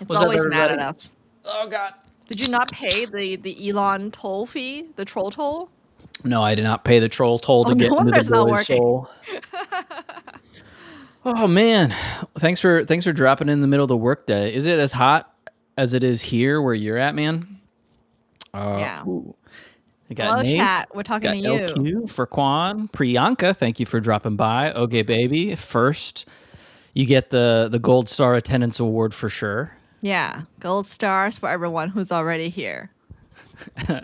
It's What's up, always mad at everybody? us. Oh God. Did you not pay the Elon toll fee, the troll toll? No, I did not pay the troll toll Oh, to no get into wonder the it's not boy's working. soul. Oh man, thanks for dropping in the middle of the workday. Is it as hot as it is here where you're at, man? Yeah. Ooh. I got Hello, Nate, chat. We're talking got to you. LQ for Quan, Priyanka. Thank you for dropping by. Okay, baby. First, you get the Gold Star Attendance Award for sure. Yeah. Gold stars for everyone who's already here.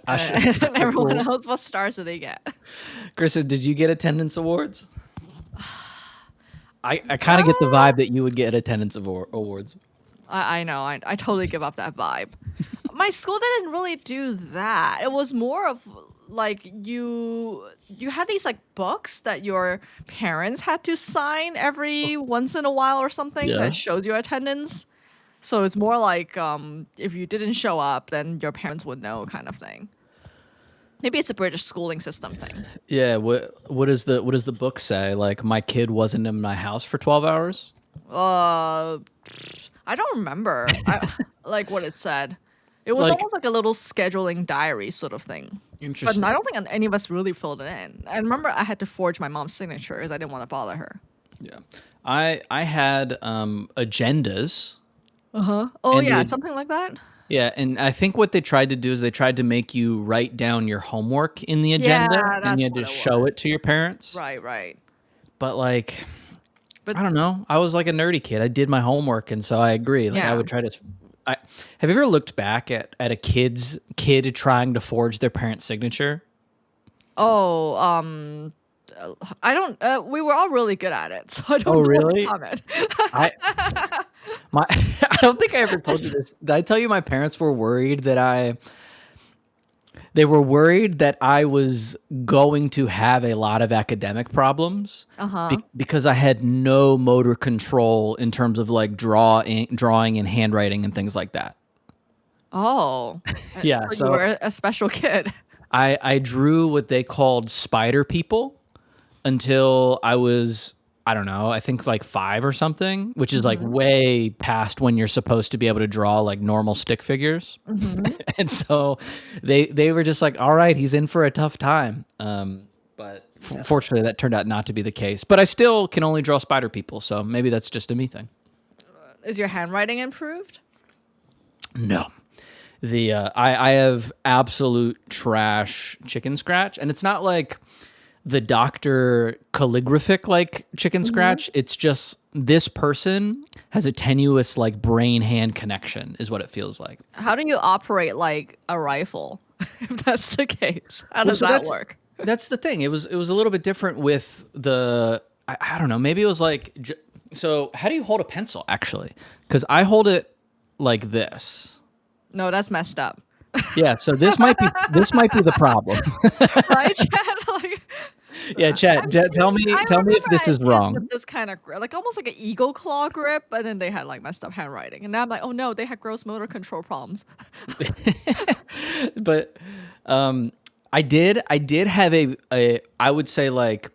I should, And everyone cool. else, what stars do they get? Christin, did you get attendance awards? I kind of get the vibe that you would get attendance awards. I know. I totally give up that vibe. My school didn't really do that. It was more of like you had these like books that your parents had to sign every once in a while or something Yeah. that shows your attendance. So it's more like if you didn't show up, then your parents would know, kind of thing. Maybe it's a British schooling system thing. Yeah. What does the book say? Like, my kid wasn't in my house for 12 hours. I don't remember. Like what it said. It was Like, almost like a little scheduling diary sort of thing. But interesting. I don't think any of us really filled it in. I remember I had to forge my mom's signature because I didn't want to bother her. Yeah. I had agendas. Oh And yeah, would something like that. yeah, and I think what they tried to do is they tried to make you write down your homework in the Yeah, agenda, and that's you had what to it show was. it to your parents. Right. But like, But I don't know. I was like a nerdy kid. I did my homework, and so I agree. Like, I yeah. would try to. Have you ever looked back at a kid trying to forge their parent's signature? Oh, I don't. We were all really good at it, so I Oh, don't know what to really? comment. I my I don't think I ever told you this. Did I tell you my parents were worried that they were worried that I was going to have a lot of academic problems Uh-huh. because I had no motor control in terms of like drawing and handwriting and things like that. Oh, Yeah, so you so were a special kid. I drew what they called spider people until I was, I don't know, I think like 5 or something, which is like Hmm. way past when you're supposed to be able to draw like normal stick figures. Hmm. And so they were just like, all right, he's in for a tough time. But fortunately, that turned out not to be the case. But I still can only draw spider people, so maybe that's just a me thing. Is your handwriting improved? No. I have absolute trash chicken scratch, and it's not like the doctor calligraphic like chicken Hmm. scratch. It's just this person has a tenuous like brain hand connection is what it feels like. How do you operate like a rifle? If that's the case, how Well, does so that work? that's the thing. It was a little bit different with the I don't know. Maybe it was like so. How do you hold a pencil actually? Because I hold it like this. No, that's messed up. Yeah. So this might be the problem. Right, Chad? Like, Yeah, Chat. Tell I me if remember this I is used with wrong. this kind of like almost like an eagle claw grip, and then they had like messed up handwriting, and now I'm like, oh no, they had gross motor control problems. But I did have a I would say like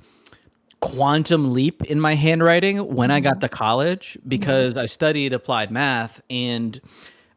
quantum leap in my handwriting when I got Hmm. to college Hmm. because I studied applied math and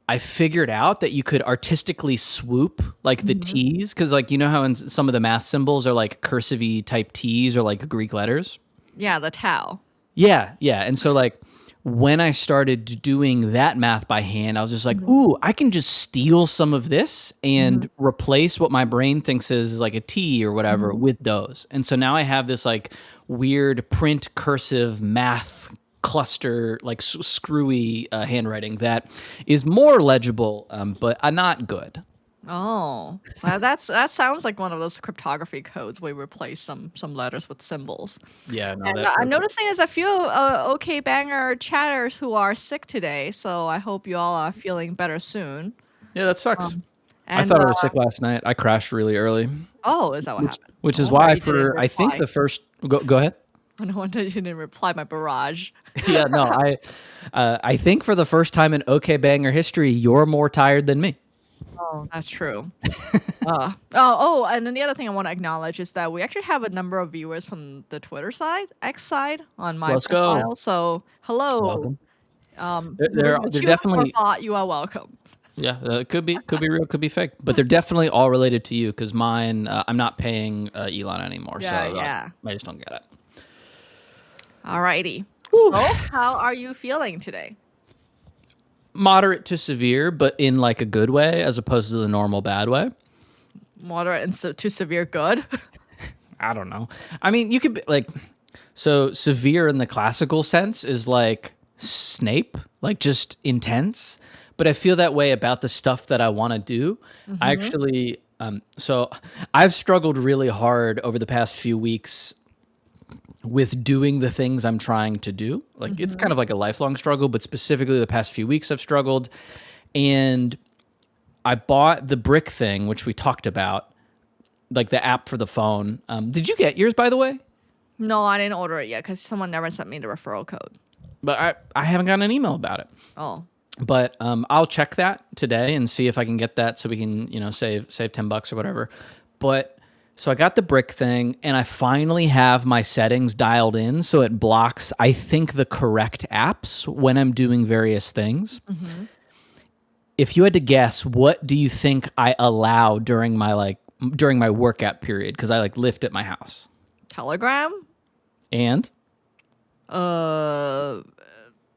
I figured out that you could artistically swoop like the Hmm. T's because like you know how in some of the math symbols are like cursive type T's or like Greek letters. Yeah, the Tau. Yeah. And so like when I started doing that math by hand, I was just like, Hmm. ooh, I can just steal some of this Hmm. and replace what my brain thinks is like a T or whatever Hmm. with those. And so now I have this like weird print cursive math cluster, like screwy handwriting that is more legible, but not good. Oh, that sounds like one of those cryptography codes where we replace some letters with symbols. Yeah, no, And that. I'm noticing there's a few OK Banger chatters who are sick today, so I hope you all are feeling better soon. Yeah, that sucks. Um, I and thought I was sick last night. I crashed really early, oh, is that what which happened? which No is wonder why you didn't I think reply. the first go ahead. No wonder you didn't reply my barrage. Yeah, no, I think for the first time in OK Banger history, you're more tired than me. Oh, that's true. And then the other thing I want to acknowledge is that we actually have a number of viewers from the Twitter side, X side, on my Let's go. profile. So hello, Welcome. They're True or definitely bot, you are welcome. yeah. It could be real, could be fake, but they're definitely all related to you because mine I'm not paying Elon anymore, so Yeah, yeah. I just don't get it. Alrighty. Whew. So, how are you feeling today? Moderate to severe, but in like a good way as opposed to the normal bad way. Moderate and to severe good. I don't know. I mean, you could be like, so severe in the classical sense is like Snape, like just intense. But I feel that way about the stuff that I want to do. I Mm-hmm. actually, so I've struggled really hard over the past few weeks with doing the things I'm trying to do. Like it's Mm-hmm. kind of like a lifelong struggle, but specifically the past few weeks I've struggled. And I bought the brick thing, which we talked about, like the app for the phone. Did you get yours, by the way? No, I didn't order it yet because someone never sent me the referral code. But I haven't gotten an email about it. Oh. But I'll check that today and see if I can get that so we can, save $10 or whatever. But so I got the brick thing and I finally have my settings dialed in so it blocks, I think, the correct apps when I'm doing various things. Mm-hmm. If you had to guess, what do you think I allow during my workout period? Because I like lift at my house. Telegram? And Uh,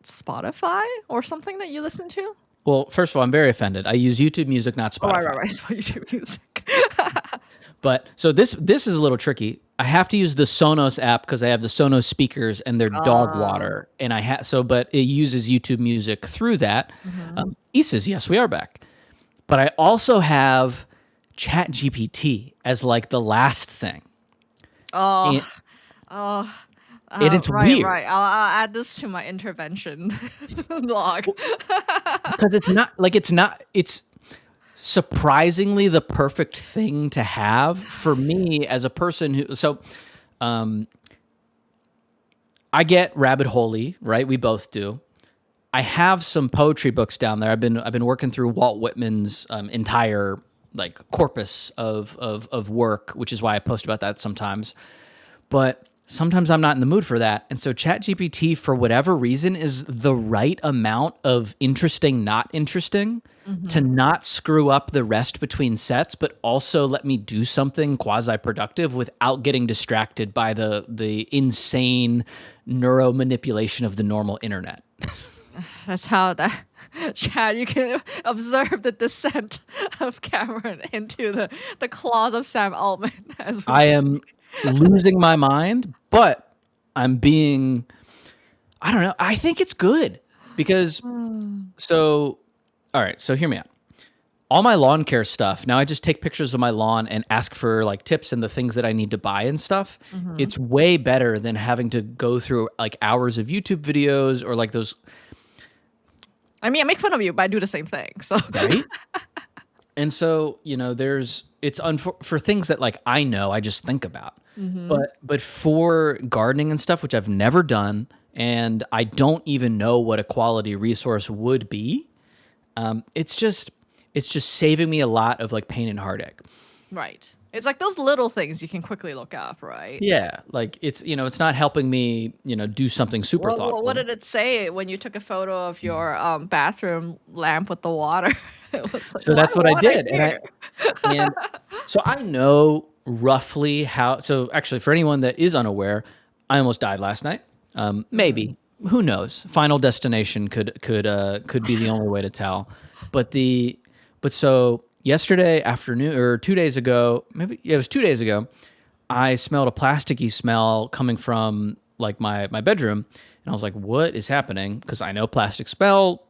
Spotify or something that you listen to? well, first of all, I'm very offended. I use YouTube Music, not Oh, Spotify. right. So YouTube music. But so this is a little tricky. I have to use the Sonos app because I have the Sonos speakers and they're dog Um, water, and but it uses YouTube Music through that. mhm. E says yes, we are back. But I also have Chat GPT as like the last thing, and, Oh, oh, and it's right, weird right. I'll add this to my intervention log. because it's surprisingly the perfect thing to have for me as a person who um I get rabbit holey, right? We both do. I have some poetry books down there. I've been working through Walt Whitman's entire like corpus of work, which is why I post about that sometimes. But sometimes I'm not in the mood for that. And so ChatGPT, for whatever reason, is the right amount of interesting, not interesting to Mhm. not screw up the rest between sets, but also let me do something quasi-productive without getting distracted by the insane neuro manipulation of the normal internet. That's how that Chad, you can observe the descent of Cameron into the claws of Sam Altman as we I am speak. losing my mind, but I'm being, I don't know, I think it's good because Mm. so all right, so hear me out. All my lawn care stuff, now I just take pictures of my lawn and ask for like tips and the things that I need to buy and stuff. Mhm. It's way better than having to go through like hours of YouTube videos or like those, I mean, I make fun of you, but I do the same thing. So, right? And so, for things that like I know, I just think about. mhm. But for gardening and stuff, which I've never done, and I don't even know what a quality resource would be, it's just saving me a lot of like pain and heartache. Right. It's like those little things you can quickly look up, right? Yeah, like it's not helping me, do something super What thoughtful. did it say when you took a photo of your bathroom lamp with the water? It was like, So why that's what I water did, here? and so I know roughly how. So actually, for anyone that is unaware, I almost died last night. Mm. Maybe, who knows? Final destination could be the only way to tell. But so yesterday afternoon or 2 days ago, maybe yeah, it was 2 days ago, I smelled a plasticky smell coming from like my bedroom, and I was like, "What is happening?" Because I know plastic smell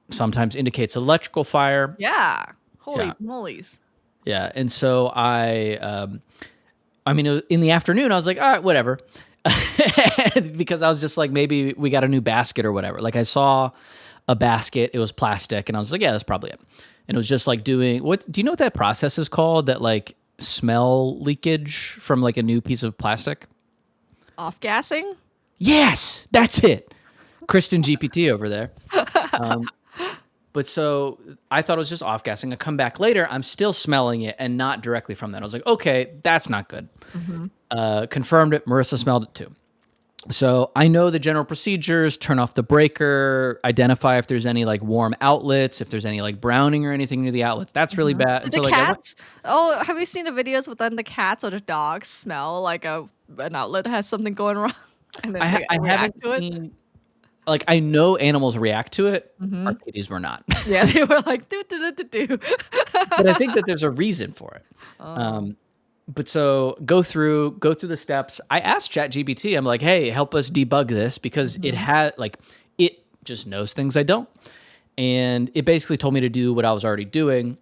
sometimes indicates electrical fire. Yeah. Yeah, Holy mollies. yeah, and so I mean, in the afternoon, I was like, all right, whatever. Because I was just like, maybe we got a new basket or whatever. Like I saw a basket, it was plastic, and I was like, yeah, that's probably it. And it was just like do you know what that process is called? That like smell leakage from like a new piece of plastic? Off gassing? Yes, that's it. Kristen GPT over there. Um, But so I thought it was just off gassing. I come back later, I'm still smelling it and not directly from that. I was like, okay, that's not good. Hmm. Confirmed it. Marissa smelled it too. So I know the general procedures: turn off the breaker, identify if there's any like warm outlets, if there's any like browning or anything near the outlets. That's really Mhm. bad. Do And the so like I went, cats Oh, have you seen the videos with then the cats or the dogs smell like an outlet has something going wrong, and then they I haven't react to it? seen, like, I know animals react to it. Our Mhm. kitties were not. Yeah, they were like, "Do, do, do, do, do." But I think that there's a reason for it. Oh. Um, but so go through the steps. I asked ChatGPT, I'm like, "Hey, help us debug this," because it Mhm. had like it just knows things I don't. And it basically told me to do what I was already doing.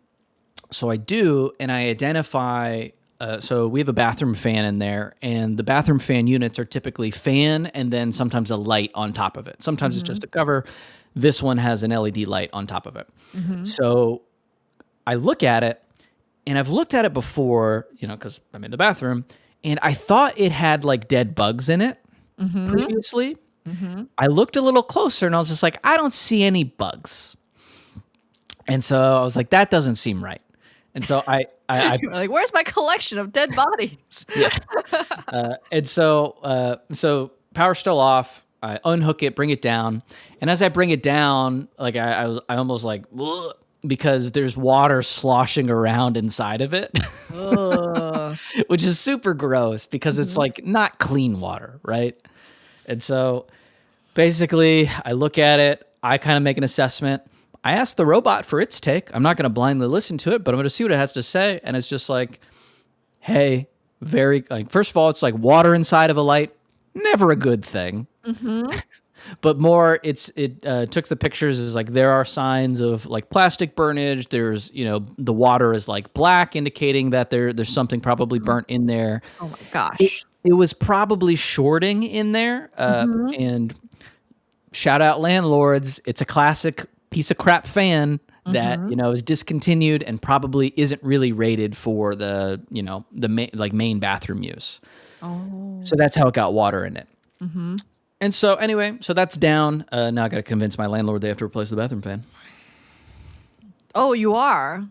So I do, and I identify. So we have a bathroom fan in there, and the bathroom fan units are typically fan and then sometimes a light on top of it. Sometimes it's just Mhm. a cover. This one has an LED light on top of it. Mhm. So I look at it, and I've looked at it before, because I'm in the bathroom, and I thought it had like dead bugs in it Mhm. previously. Mhm. I looked a little closer, and I was just like, I don't see any bugs. And so I was like, that doesn't seem right. And so I You're like, "Where's my collection of dead bodies?" yeah. So power's still off. I unhook it, bring it down, and as I bring it down, like I almost like "Ugh," because there's water sloshing around inside of it, Ugh. which is super gross because it's Mhm. like not clean water, right? And so basically, I look at it, I kind of make an assessment. I ask the robot for its take. I'm not going to blindly listen to it, but I'm going to see what it has to say. And it's just like, hey, very like first of all, it's like water inside of a light, never a good thing. Mhm. But more, it took the pictures as like there are signs of like plastic burnage. There's the water is like black, indicating that there's something probably Mhm. burnt in there. Oh my It gosh. it was probably shorting in there. Mhm. And shout out landlords, it's a classic piece of crap fan that Mhm. is discontinued and probably isn't really rated for the main bathroom use. Oh. So that's how it got water in it. Mhm. And so anyway, so that's down. Now I got to convince my landlord they have to replace the bathroom fan. Oh, you are?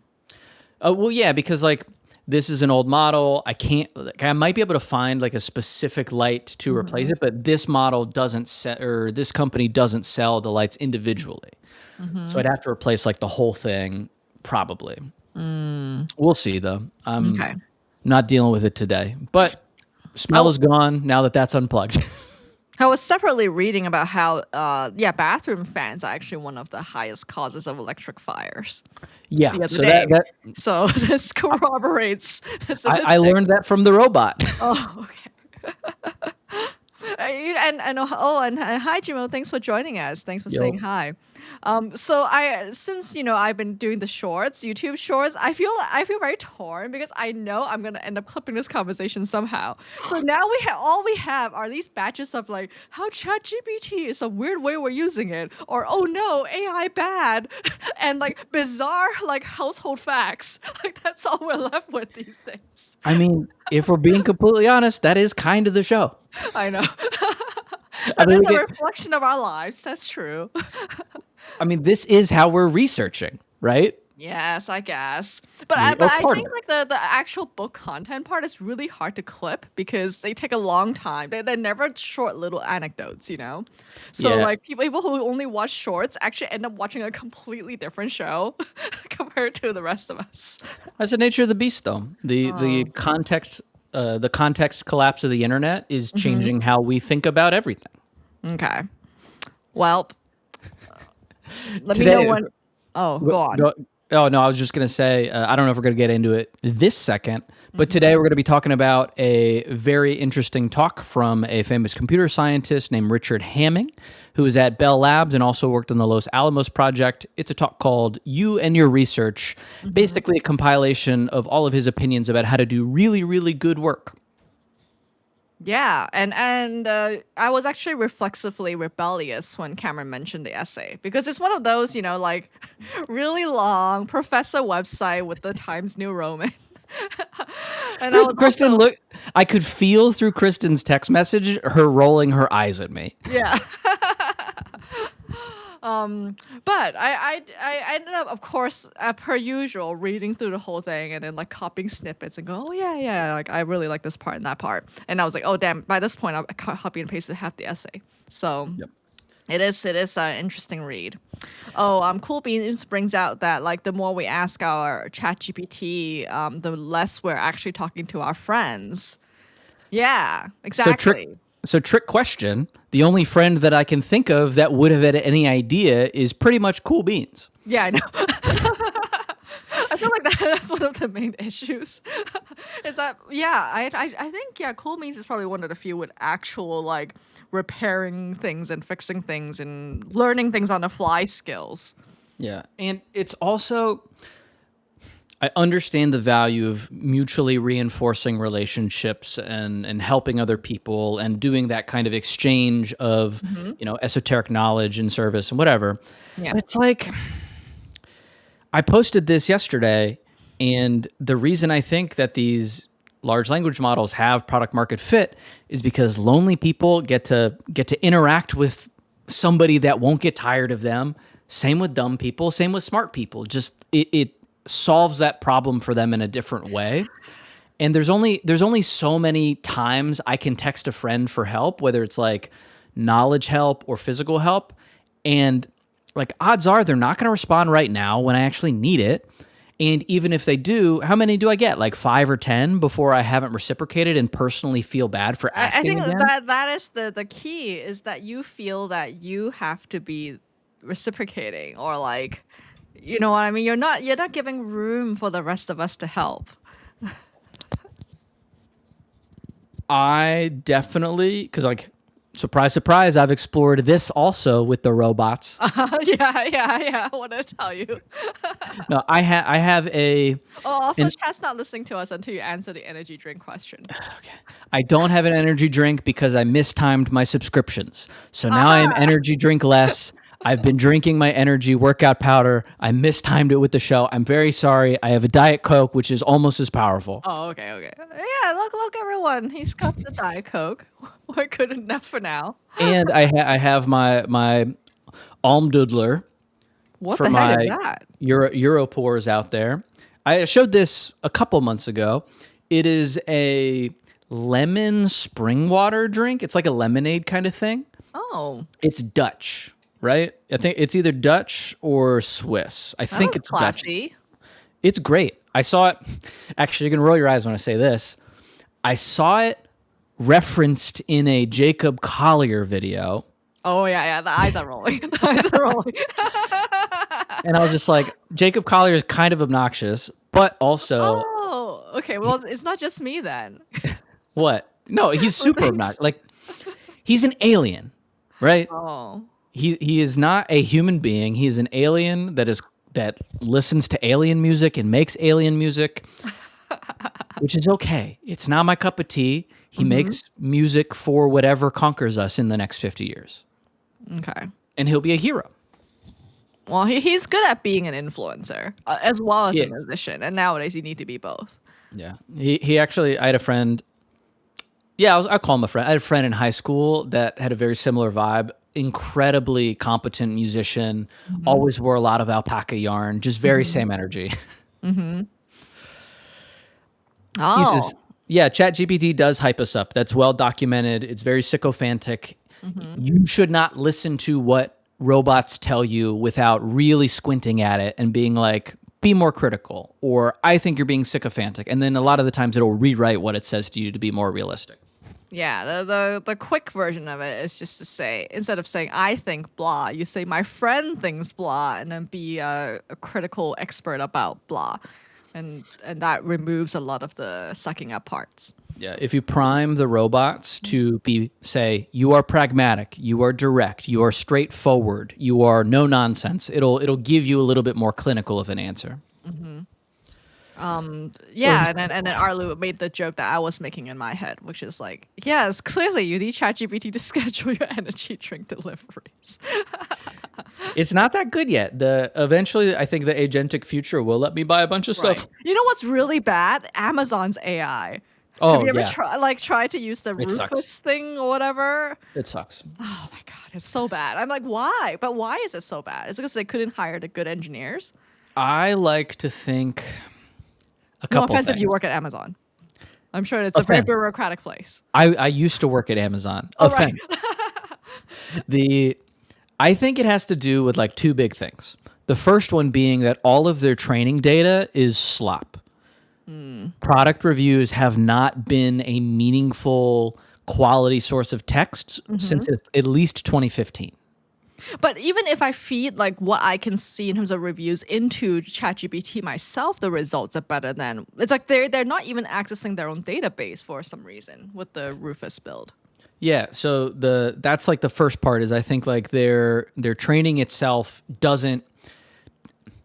Oh well, yeah, because like this is an old model. I can't. Like, I might be able to find like a specific light to replace Mhm. it, but this model doesn't sell, or this company doesn't sell the lights individually. So I'd Mhm. have to replace like the whole thing, probably. Mm. We'll see though. I'm Okay. not dealing with it today, but smell Oh, is gone now that that's unplugged. I was separately reading about how, yeah, bathroom fans are actually one of the highest causes of electric fires Yeah. the other So that day. that So this corroborates the I statistic. learned that from the robot. Oh, okay. And hi, Jimo. Thanks for joining us. Thanks for saying Yo. hi. So since I've been doing the shorts, YouTube shorts, I feel very torn because I know I'm gonna end up clipping this conversation somehow. So now all we have are these batches of like how ChatGPT is a weird way we're using it, or oh no, AI bad, and like bizarre like household facts. Like that's all we're left with these days. I mean, if we're being completely honest, that is kind of the show. I know. I That mean, is we a get. reflection of our lives. That's true. I mean, this is how we're researching, right? Yes, I guess. But I Part of think it. like the actual book content part is really hard to clip because they take a long time. They're never short little anecdotes. So Yeah, like people who only watch shorts actually end up watching a completely different show compared to the rest of us. that's the nature of the beast, though. The Oh. context, the context collapse of the internet is Hmm. changing how we think about everything. Okay. Well, let me know Today, when. Oh, go, go on. go, oh no, I was just gonna say, I don't know if we're gonna get into it this second, but Hmm. today we're gonna be talking about a very interesting talk from a famous computer scientist named Richard Hamming, who is at Bell Labs and also worked on the Los Alamos project. It's a talk called "You and Your Research," Hmm. basically a compilation of all of his opinions about how to do really, really good work. Yeah, and I was actually reflexively rebellious when Cameron mentioned the essay because it's one of those, like really long professor website with the Times New Roman. And I was Kristen, also look, I could feel through Kristen's text message her rolling her eyes at me. yeah. But I ended up, of course, per usual, reading through the whole thing and then like copying snippets and go, oh yeah, yeah, like I really like this part and that part. And I was like, oh damn, by this point I copy and pasted half the essay. So Yep. it is an interesting read. Oh, Cool Beans brings out that like the more we ask our chat GPT, the less we're actually talking to our friends. Yeah, So exactly. trick question. The only friend that I can think of that would have had any idea is pretty much Cool Beans. Yeah, I know. I feel like that's one of the main issues. Is that yeah, I think yeah, Cool Beans is probably one of the few with actual like repairing things and fixing things and learning things on the fly skills. Yeah. And it's also, I understand the value of mutually reinforcing relationships and helping other people and doing that kind of exchange of, Hmm. esoteric knowledge and service and whatever. Yeah. But it's like, I posted this yesterday, and the reason I think that these large language models have product market fit is because lonely people get to interact with somebody that won't get tired of them. Same with dumb people, same with smart people. Just it solves that problem for them in a different way. And there's only so many times I can text a friend for help, whether it's like knowledge help or physical help. And like odds are they're not going to respond right now when I actually need it. And even if they do, how many do I get? Like 5 or 10 before I haven't reciprocated and personally feel bad for I asking think again? that is the key is that you feel that you have to be reciprocating or like you know what I mean? You're not giving room for the rest of us to help. I definitely, because like, surprise, surprise, I've explored this also with the robots. Yeah, yeah, yeah. I want to tell you. No, I have Oh, also, an chat's not listening to us until you answer the energy drink question. okay. I don't have an energy drink because I mistimed my subscriptions. So now I am Aha! energy drink less. I've been drinking my energy workout powder. I mistimed it with the show. I'm very sorry. I have a Diet Coke, which is almost as powerful. Oh, okay, okay. Yeah, look, everyone. He's got the Diet Coke. We're good enough for now. And I have my Almdudler What for the heck is my that? Europores out there. I showed this a couple months ago. It is a lemon spring water drink. It's like a lemonade kind of thing. Oh, It's Dutch, right? I think it's either Dutch or Swiss. I that think was it's Dutch. classy. It's great. I saw it. Actually, you're going to roll your eyes when I say this. I saw it referenced in a Jacob Collier video. Oh yeah, yeah. The eyes are rolling. The eyes are rolling. And I was just like, Jacob Collier is kind of obnoxious, but also, Oh, okay. Well, it's not just me then. what? No, he's Who super thinks? obnoxious. Like, he's an alien, right? Oh, He is not a human being. He is an alien that listens to alien music and makes alien music, which is okay. It's not my cup of tea. He mm-hmm. makes music for whatever conquers us in the next 50 years. Okay. And he'll be a hero. Well, he's good at being an influencer as well as He a is. musician, and nowadays you need to be both. Yeah. He actually, I had a friend. Yeah, I call him a friend. I had a friend in high school that had a very similar vibe. Incredibly competent musician, Mm-hmm. always wore a lot of alpaca yarn, just very Mm-hmm. same energy. Mm-hmm. He Oh. says, yeah, ChatGPT does hype us up. That's well documented. It's very sycophantic. Mm-hmm. You should not listen to what robots tell you without really squinting at it and being like, be more critical, or I think you're being sycophantic. And then a lot of the times it'll rewrite what it says to you to be more realistic. Yeah, the quick version of it is just to say instead of saying I think blah, you say my friend thinks blah, and then be a critical expert about blah, and that removes a lot of the sucking up parts. Yeah, if you prime the robots to be, say, you are pragmatic, you are direct, you are straightforward, you are no nonsense, it'll give you a little bit more clinical of an answer. Hmm. Or Yeah, and then Arlu made the joke that I was making in my head, which is like, yes, clearly you need ChatGPT to schedule your energy drink deliveries. it's not that good yet. The eventually, I think the agentic future will let me buy a bunch of Right. stuff. You know what's really bad? Amazon's AI. Have Oh, you ever yeah. tried to use the It sucks. Rufus thing or whatever? It sucks. Oh my god, it's so bad. I'm like, why? But why is it so bad? Is it because they couldn't hire the good engineers? I like to think a No couple offense if you things. work at Amazon. I'm sure it's a very Offense. bureaucratic place. I used to work at Amazon. Oh right. Offense. The I think it has to do with like two big things. The first one being that all of their training data is slop. Product reviews have not been a meaningful quality source of text since at least 2015. But even if I feed like what I can see in terms of reviews into ChatGPT myself, the results are better than it's like they're not even accessing their own database for some reason with the Rufus build. Yeah, so that's like the first part is I think like their training itself doesn't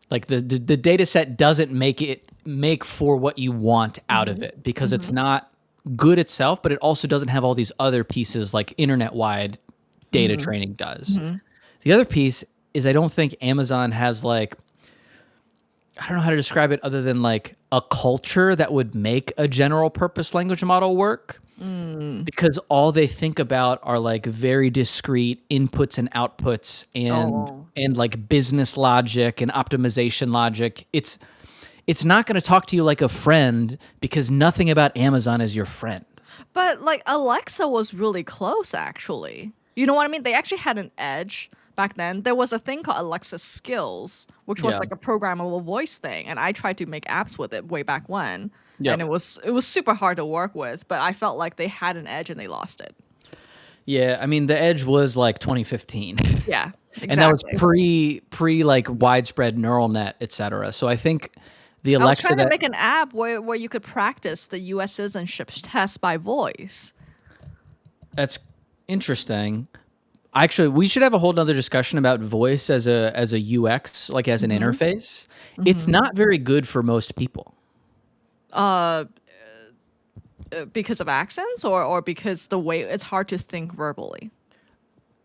like the data set doesn't make for what you want out of it because it's not good itself, but it also doesn't have all these other pieces like internet wide data training does. The other piece is I don't think Amazon has like I don't know how to describe it other than like a culture that would make a general purpose language model work. Because all they think about are like very discrete inputs and outputs and like business logic and optimization logic. It's not going to talk to you like a friend because nothing about Amazon is your friend. But like Alexa was really close actually. You know what I mean? They actually had an edge back then. There was a thing called Alexa Skills, which was Yeah. like a programmable voice thing, and I tried to make apps with it way back when. Yep. And it was super hard to work with, but I felt like they had an edge and they lost it. Yeah, I mean the edge was like 2015. Yeah, exactly. And that was pre like widespread neural net, et cetera. So I think the I was Alexa trying to that make an app where you could practice the U.S. citizenship test by voice. that's interesting. Actually, we should have a whole nother discussion about voice as a UX, like as an interface. It's not very good for most people. Because of accents or because the way it's hard to think verbally.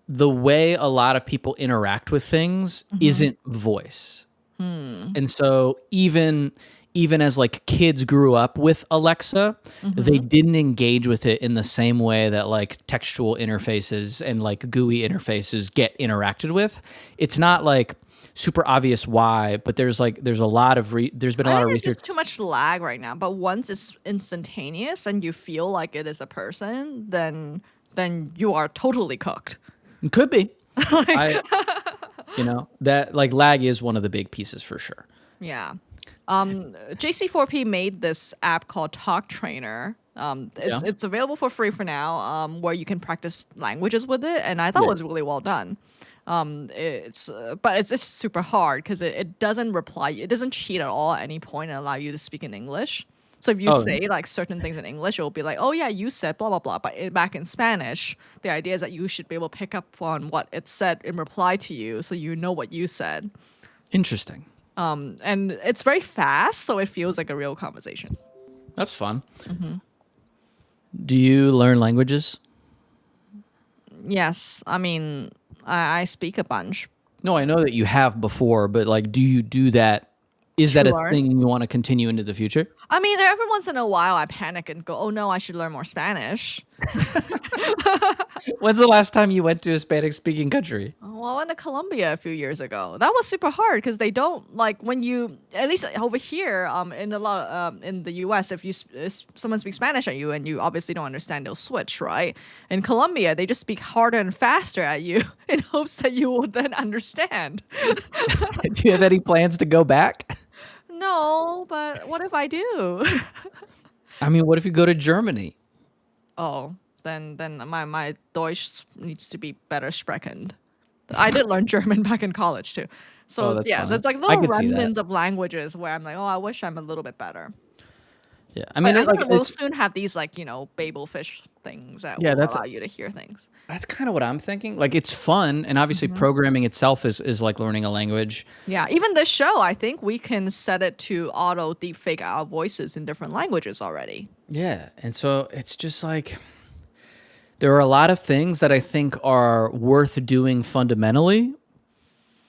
The way a lot of people interact with things isn't voice. And so even as like kids grew up with Alexa, they didn't engage with it in the same way that like textual interfaces and like GUI interfaces get interacted with. It's not like super obvious why, but there's a lot of there's been a I lot of think it's research. just too much lag right now. But once it's instantaneous and you feel like it is a person, then you are totally cooked. It could be. That like lag is one of the big pieces for sure. Yeah. JC4P made this app called Talk Trainer. It's available for free for now, where you can practice languages with it, and I thought it was really well done. But it's just super hard because it doesn't reply. It doesn't cheat at all at any point and allow you to speak in English. So if you say like certain things in English, it will be like, oh yeah, you said blah blah blah. But back in Spanish, the idea is that you should be able to pick up on what it said in reply to you, so you know what you said. Interesting. And it's very fast, so it feels like a real conversation. That's fun. Do you learn languages? Yes, I mean, I speak a bunch. No, I know that you have before, but like, do you do that? Is that a Sure. thing you want to continue into the future? I mean, every once in a while, I panic and go, "Oh no, I should learn more Spanish." When's the last time you went to a Spanish-speaking country? Well, I went to Colombia a few years ago. That was super hard because they don't like when you, at least over here, in a lot in the U.S. If someone speaks Spanish at you and you obviously don't understand, they'll switch, right? In Colombia, they just speak harder and faster at you in hopes that you will then understand. Do you have any plans to go back? No, but what if I do? I mean, what if you go to Germany? Oh, then my Deutsch needs to be better sprechen. I did learn German back in college too. So that's yeah, fine. there's like I little could see that. remnants of languages where I'm like, oh, I wish I'm a little bit better. Yeah, I mean, But I like, think we'll it's, soon have these like Babelfish things that Yeah, will that's- allow you to hear things. that's kind of what I'm thinking. Like, it's fun, and obviously, programming itself is like learning a language. Yeah, even this show, I think we can set it to auto deepfake our voices in different languages already. Yeah, and so it's just like there are a lot of things that I think are worth doing fundamentally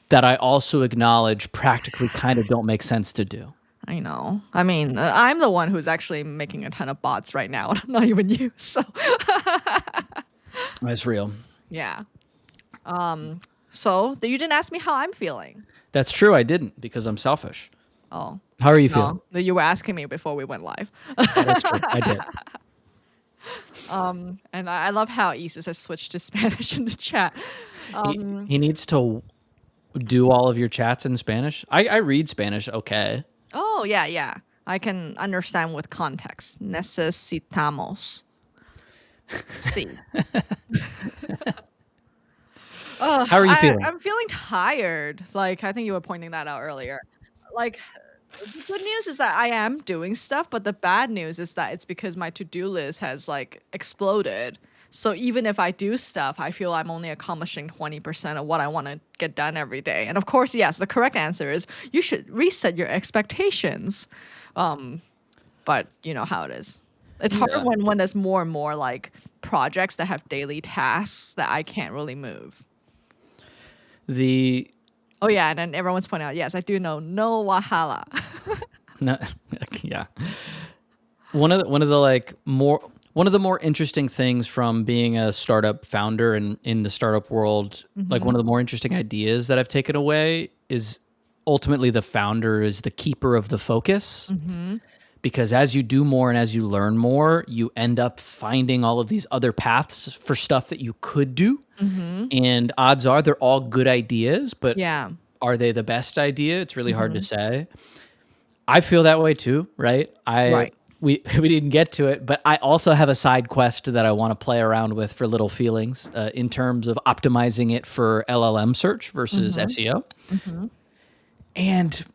that I also acknowledge practically kind of don't make sense to do. I know. I mean, I'm the one who's actually making a ton of bots right now, not even you. So, That's real. yeah. So you didn't ask me how I'm feeling. That's true. I didn't because I'm selfish. Oh, How are you feeling? no. You were asking me before we went live. Oh, that's true. I did. And I love how Isis has switched to Spanish in the chat. He needs to do all of your chats in Spanish. I read Spanish okay. Oh, yeah, yeah. I can understand with context. Necesitamos. Sí. How are you feeling? I'm feeling tired. Like, I think you were pointing that out earlier. Like, the good news is that I am doing stuff, but the bad news is that it's because my to-do list has like exploded. So even if I do stuff, I feel I'm only accomplishing 20% of what I want to get done every day. And of course, yes, the correct answer is you should reset your expectations. But you know how it is. It's hard Yeah. when there's more and more like projects that have daily tasks that I can't really move. The Oh yeah, and then everyone's pointing out, yes, I do know no wahala. no, yeah. One of the more interesting things from being a startup founder and in the startup world, like one of the more interesting ideas that I've taken away is ultimately the founder is the keeper of the focus. Because as you do more and as you learn more, you end up finding all of these other paths for stuff that you could do. And odds are they're all good ideas, but Yeah. are they the best idea? It's really hard to say. I feel that way too, right? Right. We didn't get to it, but I also have a side quest that I want to play around with for little feelings in terms of optimizing it for LLM search versus SEO. And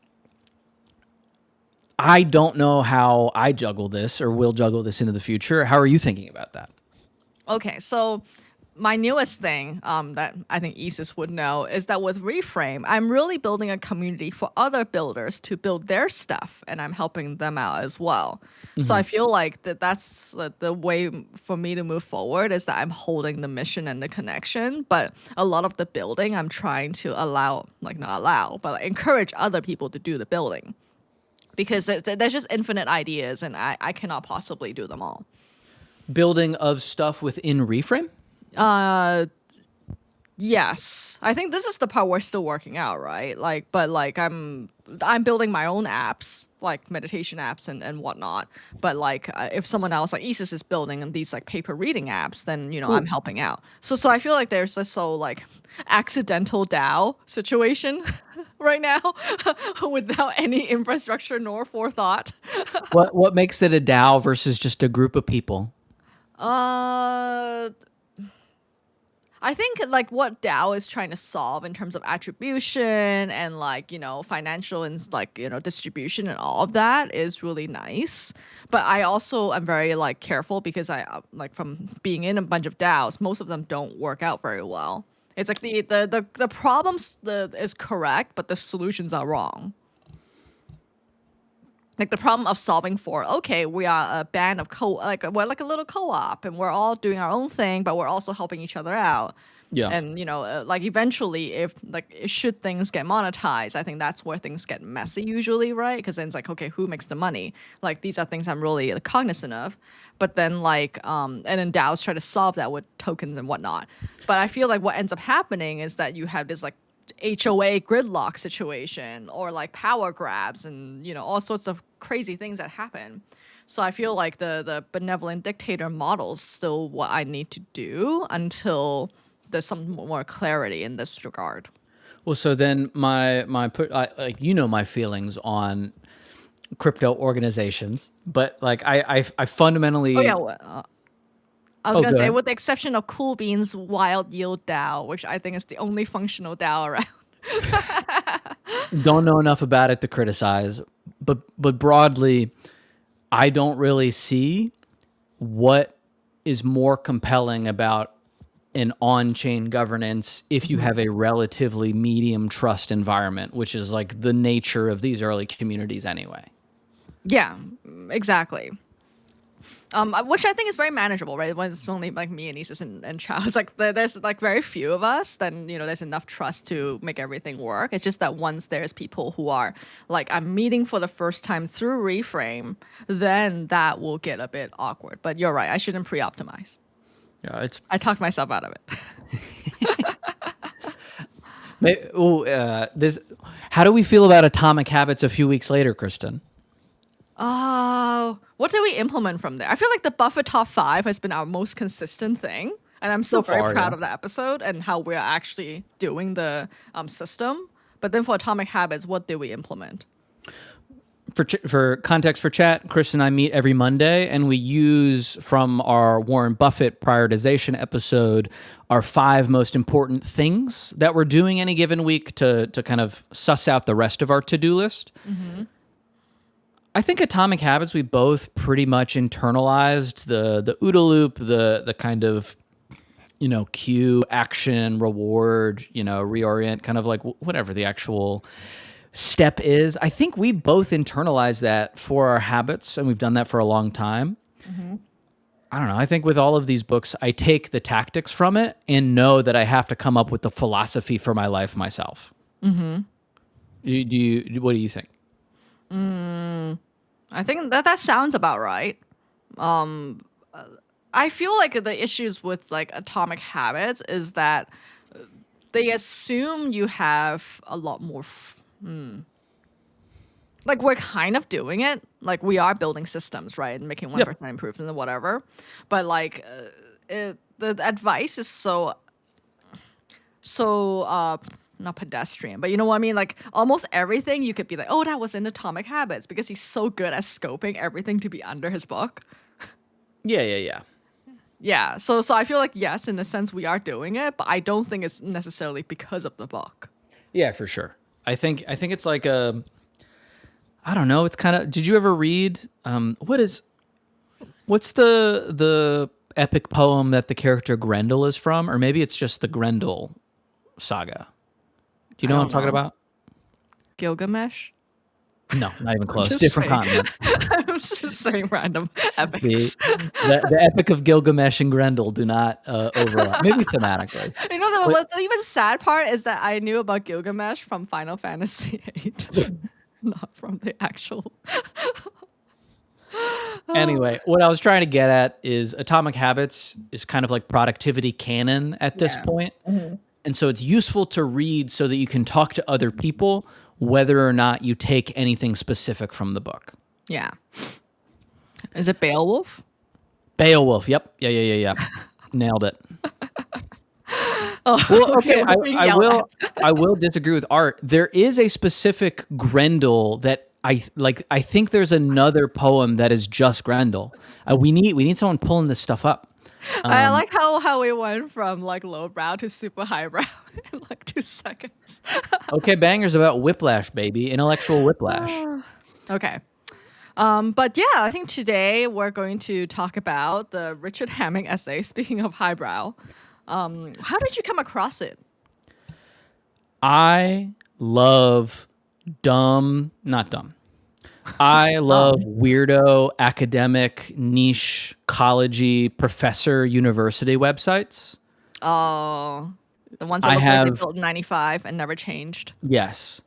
I don't know how I juggle this or will juggle this into the future. How are you thinking about that? Okay, so my newest thing that I think Isis would know is that with Reframe, I'm really building a community for other builders to build their stuff, and I'm helping them out as well. So I feel like that's the way for me to move forward is that I'm holding the mission and the connection, but a lot of the building I'm trying to not allow, but encourage other people to do the building. Because there's just infinite ideas, and I cannot possibly do them all. Building of stuff within Reframe? Yes, I think this is the part we're still working out, right? But I'm building my own apps, like meditation apps and whatnot. But if someone else, like Isis, is building these like paper reading apps, then I'm helping out. So I feel like there's this whole like accidental DAO situation right now, without any infrastructure nor forethought. What makes it a DAO versus just a group of people? I think like what DAO is trying to solve in terms of attribution and financial and distribution and all of that is really nice. But I also am very careful because I from being in a bunch of DAOs, most of them don't work out very well. It's like the problems is correct, but the solutions are wrong. Like the problem of solving for, okay, we are a band of we're like a little co-op and we're all doing our own thing, but we're also helping each other out. Yeah. And eventually, if should things get monetized, I think that's where things get messy usually, right? Because then it's like, okay, who makes the money? Like these are things I'm really cognizant of. But then and then DAOs try to solve that with tokens and whatnot. But I feel like what ends up happening is that you have this HOA gridlock situation or power grabs and all sorts of crazy things that happen. So I feel like the benevolent dictator model is still what I need to do until there's some more clarity in this regard. Well, so then my my feelings on crypto organizations, but I fundamentally. Oh yeah. I was Oh, gonna go say, ahead. with the exception of Cool Beans Wild Yield DAO, which I think is the only functional DAO around. Don't know enough about it to criticize, but broadly, I don't really see what is more compelling about an on-chain governance if you have a relatively medium trust environment, which is like the nature of these early communities anyway. Yeah, exactly. Which I think is very manageable, right? When it's only like me and nieces and child, it's like there's like very few of us, then there's enough trust to make everything work. It's just that once there's people who are like I'm meeting for the first time through Reframe, then that will get a bit awkward. But you're right, I shouldn't pre-optimize. Yeah, it's I talked myself out of it. this. How do we feel about Atomic Habits a few weeks later, Kristen? Oh, what do we implement from there? I feel like the Buffett top 5 has been our most consistent thing. And I'm still So very far, proud yeah. of that episode and how we're actually doing the system. But then for Atomic Habits, what did we implement? For context for chat, Chris and I meet every Monday, and we use from our Warren Buffett prioritization episode our 5 most important things that we're doing any given week to kind of suss out the rest of our to-do list. I think Atomic Habits, we both pretty much internalized the OODA loop, the kind of cue, action, reward, reorient, kind of like whatever the actual step is. I think we both internalized that for our habits, and we've done that for a long time. I don't know. I think with all of these books, I take the tactics from it and know that I have to come up with the philosophy for my life myself. What do you think? I think that sounds about right. I feel like the issues with like Atomic Habits is that they assume you have a lot more. Like we're kind of doing it. Like we are building systems, right, and making 1% improvement or whatever. But like the advice is so not pedestrian, but you know what I mean? Like almost everything you could be like, oh, that was in Atomic Habits because he's so good at scoping everything to be under his book. Yeah. Yeah. So I feel like yes, in a sense we are doing it, but I don't think it's necessarily because of the book. Yeah, for sure. I think it's like I don't know. It's kind of. Did you ever read? What's the epic poem that the character Grendel is from, or maybe it's just the Grendel saga? Do you know what I'm talking about? Gilgamesh? No, not even close. Just Different saying. continent. I'm just saying random epics. The epic of Gilgamesh and Grendel do not overlap. Maybe thematically. You know, what the even sad part is that I knew about Gilgamesh from Final Fantasy VIII, not from the actual. Anyway, what I was trying to get at is Atomic Habits is kind of like productivity canon at this point. And so it's useful to read so that you can talk to other people, whether or not you take anything specific from the book. Yeah. Is it Beowulf? Beowulf. Yep. Yeah. Nailed it. Oh, well, okay. I will disagree with Art. There is a specific Grendel that I like. I think there's another poem that is just Grendel. We need someone pulling this stuff up. I like how we went from like lowbrow to super highbrow in like 2 seconds. Okay, Banger's about whiplash, baby. Intellectual whiplash. Okay. But yeah, I think today we're going to talk about the Richard Hamming essay, speaking of highbrow. How did you come across it? I love not dumb. I love weirdo academic niche collegey professor university websites. Oh, the ones that look like they built in 95 and never changed. Yes.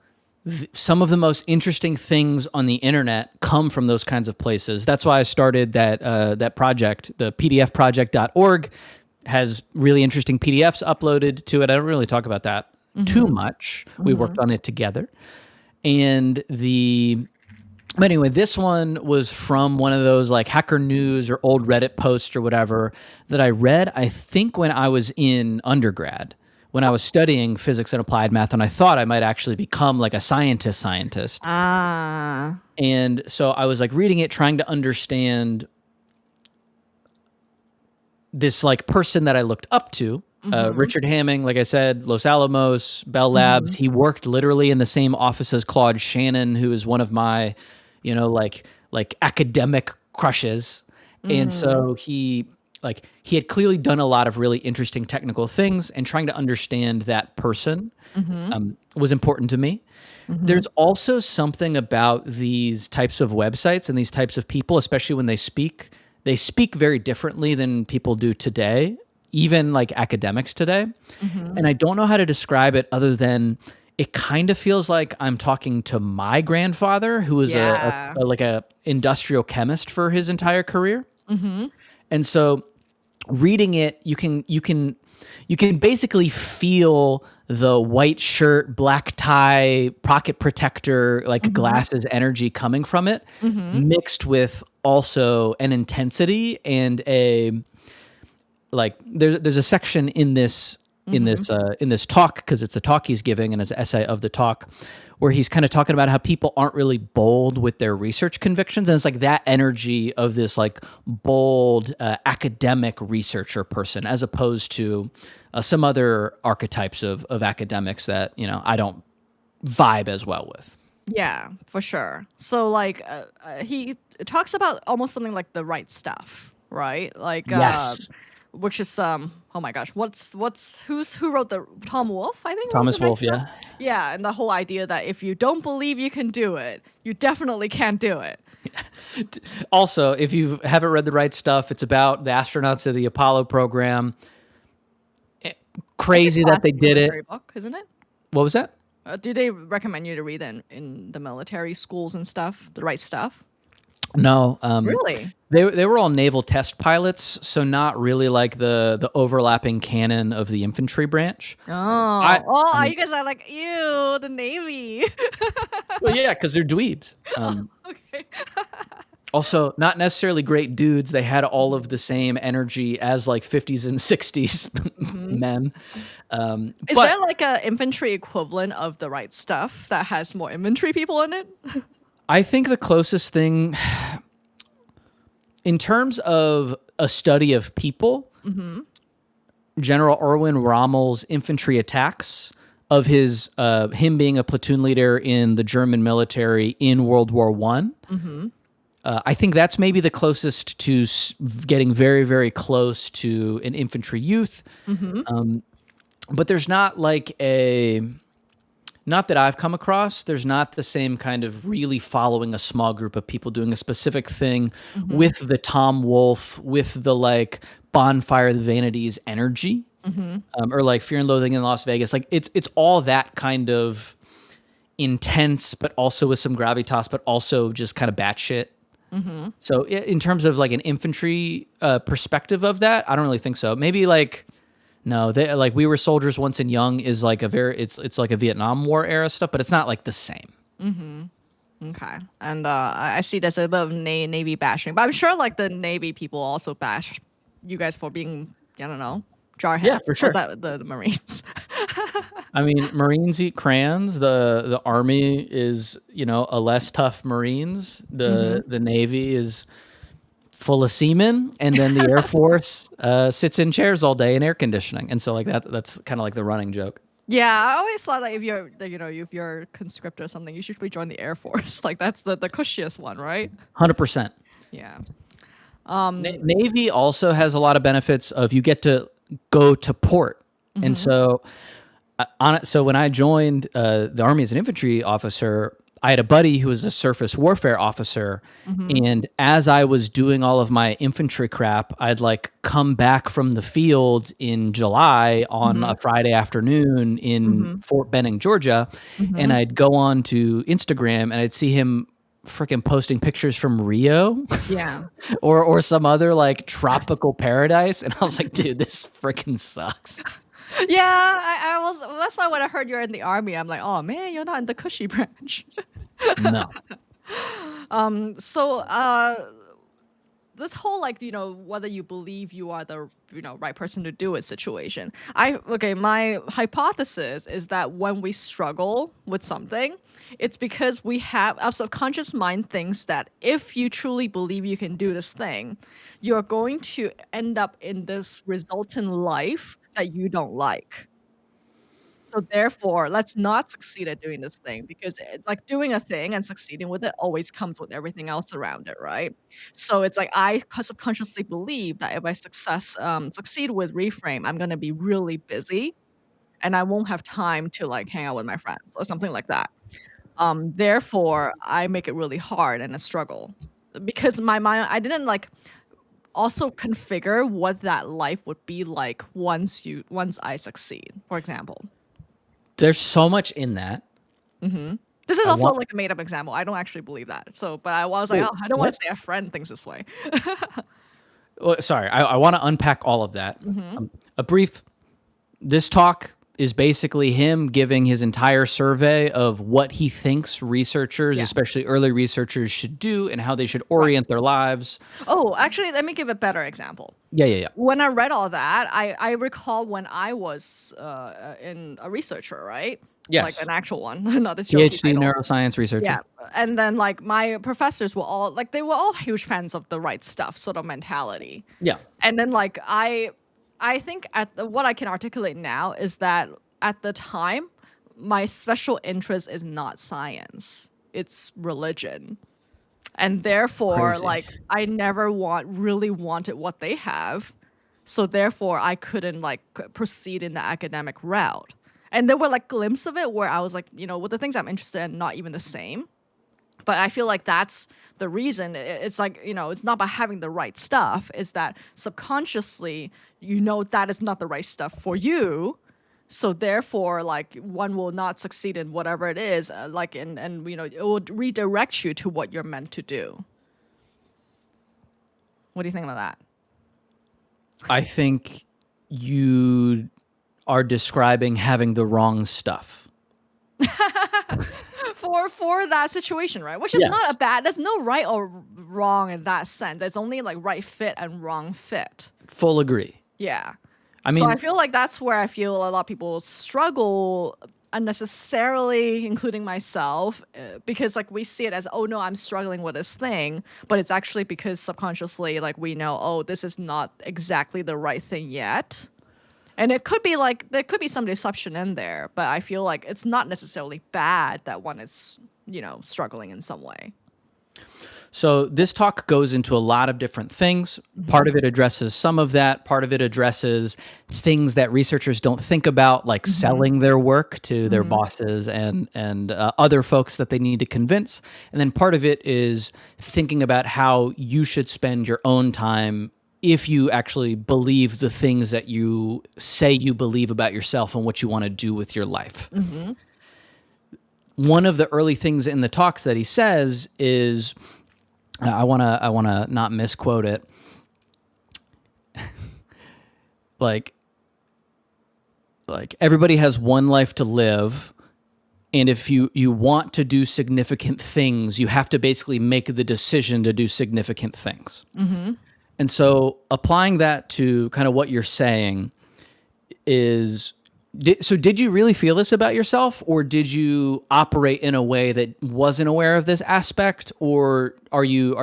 Some of the most interesting things on the internet come from those kinds of places. That's why I started that project. The pdfproject.org has really interesting PDFs uploaded to it. I don't really talk about that too much. We worked on it together. And but anyway, this one was from one of those like Hacker News or old Reddit posts or whatever that I read, I think when I was in undergrad, when I was studying physics and applied math, and I thought I might actually become like a scientist. And so I was like reading it, trying to understand this like person that I looked up to, Richard Hamming, like I said, Los Alamos, Bell Labs. He worked literally in the same office as Claude Shannon, who is one of my, like academic crushes. And so he had clearly done a lot of really interesting technical things, and trying to understand that person was important to me. There's also something about these types of websites and these types of people, especially when they speak, they speak very differently than people do today, even like academics today. Mm-hmm. And I don't know how to describe it other than it kind of feels like I'm talking to my grandfather, who was Yeah. like a industrial chemist for his entire career. Mm-hmm. And so reading it, you can basically feel the white shirt, black tie, pocket protector, like Mm-hmm. glasses energy coming from it, Mm-hmm. mixed with also an intensity and a like there's a section in this Mm-hmm. in this talk, because it's a talk he's giving and it's an essay of the talk, where he's kind of talking about how people aren't really bold with their research convictions, and it's like that energy of this like bold academic researcher person, as opposed to some other archetypes of academics that I don't vibe as well with. Yeah, for sure. So like he talks about almost something like the right stuff, right? Like Yes, which is oh my gosh, who wrote the Tom Wolfe, I think, wrote the Thomas right Wolfe. stuff. Yeah. Yeah, and the whole idea that if you don't believe you can do it, you definitely can't do it. Also, if you haven't read the right stuff, it's about the astronauts of the Apollo program. It's a Crazy that they classic did military it. book, isn't it? What was that? Do they recommend you to read it in the military schools and stuff? The right stuff? No, Really? they were all naval test pilots, so not really like the overlapping canon of the infantry branch. I, I mean, You guys are like, ew, the Navy. well, yeah, because they're dweebs. Okay. Also, not necessarily great dudes. They had all of the same energy as like 50s and 60s Hmm. men. Is But there like a infantry equivalent of the right stuff that has more infantry people in it? I think the closest thing, in terms of a study of people, Mm-hmm. General Erwin Rommel's infantry attacks of him being a platoon leader in the German military in World War One. Mm-hmm. I think that's maybe the closest to getting very, very close to an infantry youth. Mm-hmm. But there's not like not that I've come across, there's not the same kind of really following a small group of people doing a specific thing Mm-hmm. with the Tom Wolfe, with the like Bonfire of the Vanities energy, Mm-hmm. or like Fear and Loathing in Las Vegas. Like it's all that kind of intense, but also with some gravitas, but also just kind of batshit. Mm-hmm. So in terms of like an infantry perspective of that, I don't really think so. Maybe like no, they like We Were Soldiers Once and Young is like it's like a Vietnam War era stuff, but it's not like the same. Mm-hmm. Okay. And I see there's a bit of Navy bashing, but I'm sure like the Navy people also bash you guys for being, I don't know, Yeah, jarheads. for Or is sure. that the Marines? I mean, Marines eat crayons. The Army is, a less tough Marines. Mm-hmm. The Navy is full of seamen, and then the Air Force sits in chairs all day in air conditioning. And so like that's kind of like the running joke. Yeah, I always thought that if you're, if you're conscript or something, you should probably join the Air Force. Like that's the cushiest one, right? 100%. Yeah. Navy also has a lot of benefits of you get to go to port. And Mm-hmm. so so when I joined the Army as an infantry officer, I had a buddy who was a surface warfare officer. Mm-hmm. And as I was doing all of my infantry crap, I'd like come back from the field in July on Mm-hmm. a Friday afternoon in Mm-hmm. Fort Benning, Georgia. And Mm-hmm. I'd go on to Instagram and I'd see him freaking posting pictures from Rio Yeah. or some other like tropical paradise. And I was like, dude, this freaking sucks. Yeah, I was. That's why when I heard you're in the Army, I'm like, oh man, you're not in the cushy branch. No. So this whole like whether you believe you are the right person to do it situation, my hypothesis is that when we struggle with something, it's because we have our subconscious mind thinks that if you truly believe you can do this thing, you're going to end up in this resultant life that you don't like. So therefore, let's not succeed at doing this thing because like doing a thing and succeeding with it always comes with everything else around it, right? So it's like I subconsciously believe that if I succeed with reframe, I'm gonna be really busy and I won't have time to like hang out with my friends or something like that. Therefore, I make it really hard and a struggle because my mind I didn't like also configure what that life would be like once I succeed, for example. There's so much in that. This is I also want like a made up example. I don't actually believe that. So, but I was like, Wait, oh, I don't want what? to say a friend thinks this way. Well, sorry, I want to unpack all of that. A brief. This talk is basically him giving his entire survey of what he thinks researchers, Yeah. especially early researchers, should do and how they should Right. orient their lives. Oh, actually, let me give a better example. Yeah. When I read all that, I recall when I was in a researcher, right? Like Yes. an actual one, not this jokey PhD title. neuroscience researcher. Yeah, and then like my professors were all like they were all huge fans of the right stuff sort of mentality. Yeah. And then like I think what I can articulate now is that at the time my special interest is not science, it's religion. And therefore Crazy. like I never really wanted what they have, so therefore I couldn't like proceed in the academic route. And there were like glimpses of it where I was like, with the things I'm interested in, not even the same. But I feel like that's the reason. It's like, it's not by having the right stuff, is that subconsciously, that is not the right stuff for you. So therefore, like one will not succeed in whatever it is, like, and it will redirect you to what you're meant to do. What do you think about that? I think you are describing having the wrong stuff. For that situation, right? Which is Yes. not a bad. There's no right or wrong in that sense. There's only like right fit and wrong fit. Full agree. Yeah. I mean, So I feel like that's where I feel a lot of people struggle unnecessarily, including myself, because like we see it as, oh no, I'm struggling with this thing, but it's actually because subconsciously, like we know, oh, this is not exactly the right thing yet. And it could be like, there could be some deception in there, but I feel like it's not necessarily bad that one is, struggling in some way. so this talk goes into a lot of different things. Part of it addresses some of that. Part of it addresses things that researchers don't think about, like selling their work to their bosses and other folks that they need to convince. And then part of it is thinking about how you should spend your own time if you actually believe the things that you say you believe about yourself and what you want to do with your life. One of the early things in the talks that he says is, I want to not misquote it. like everybody has one life to live, and if you want to do significant things, you have to basically make the decision to do significant things. And so applying that to kind of what you're saying is, did you really feel this about yourself, or did you operate in a way that wasn't aware of this aspect? Or are you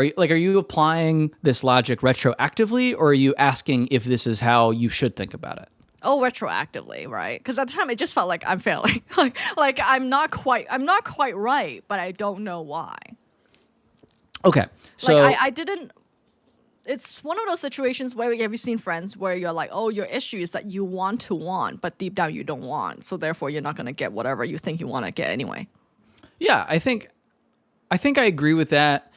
applying this logic retroactively, or are you asking if this is how you should think about it? Oh, retroactively, right? Because at the time it just felt like I'm failing. like I'm not quite right, but I don't know why. Okay. So Like I didn't. It's one of those situations where have you seen Friends where you're like, oh, your issue is that you want, but deep down you don't want, so therefore you're not going to get whatever you think you want to get anyway. yeah, I think I agree with that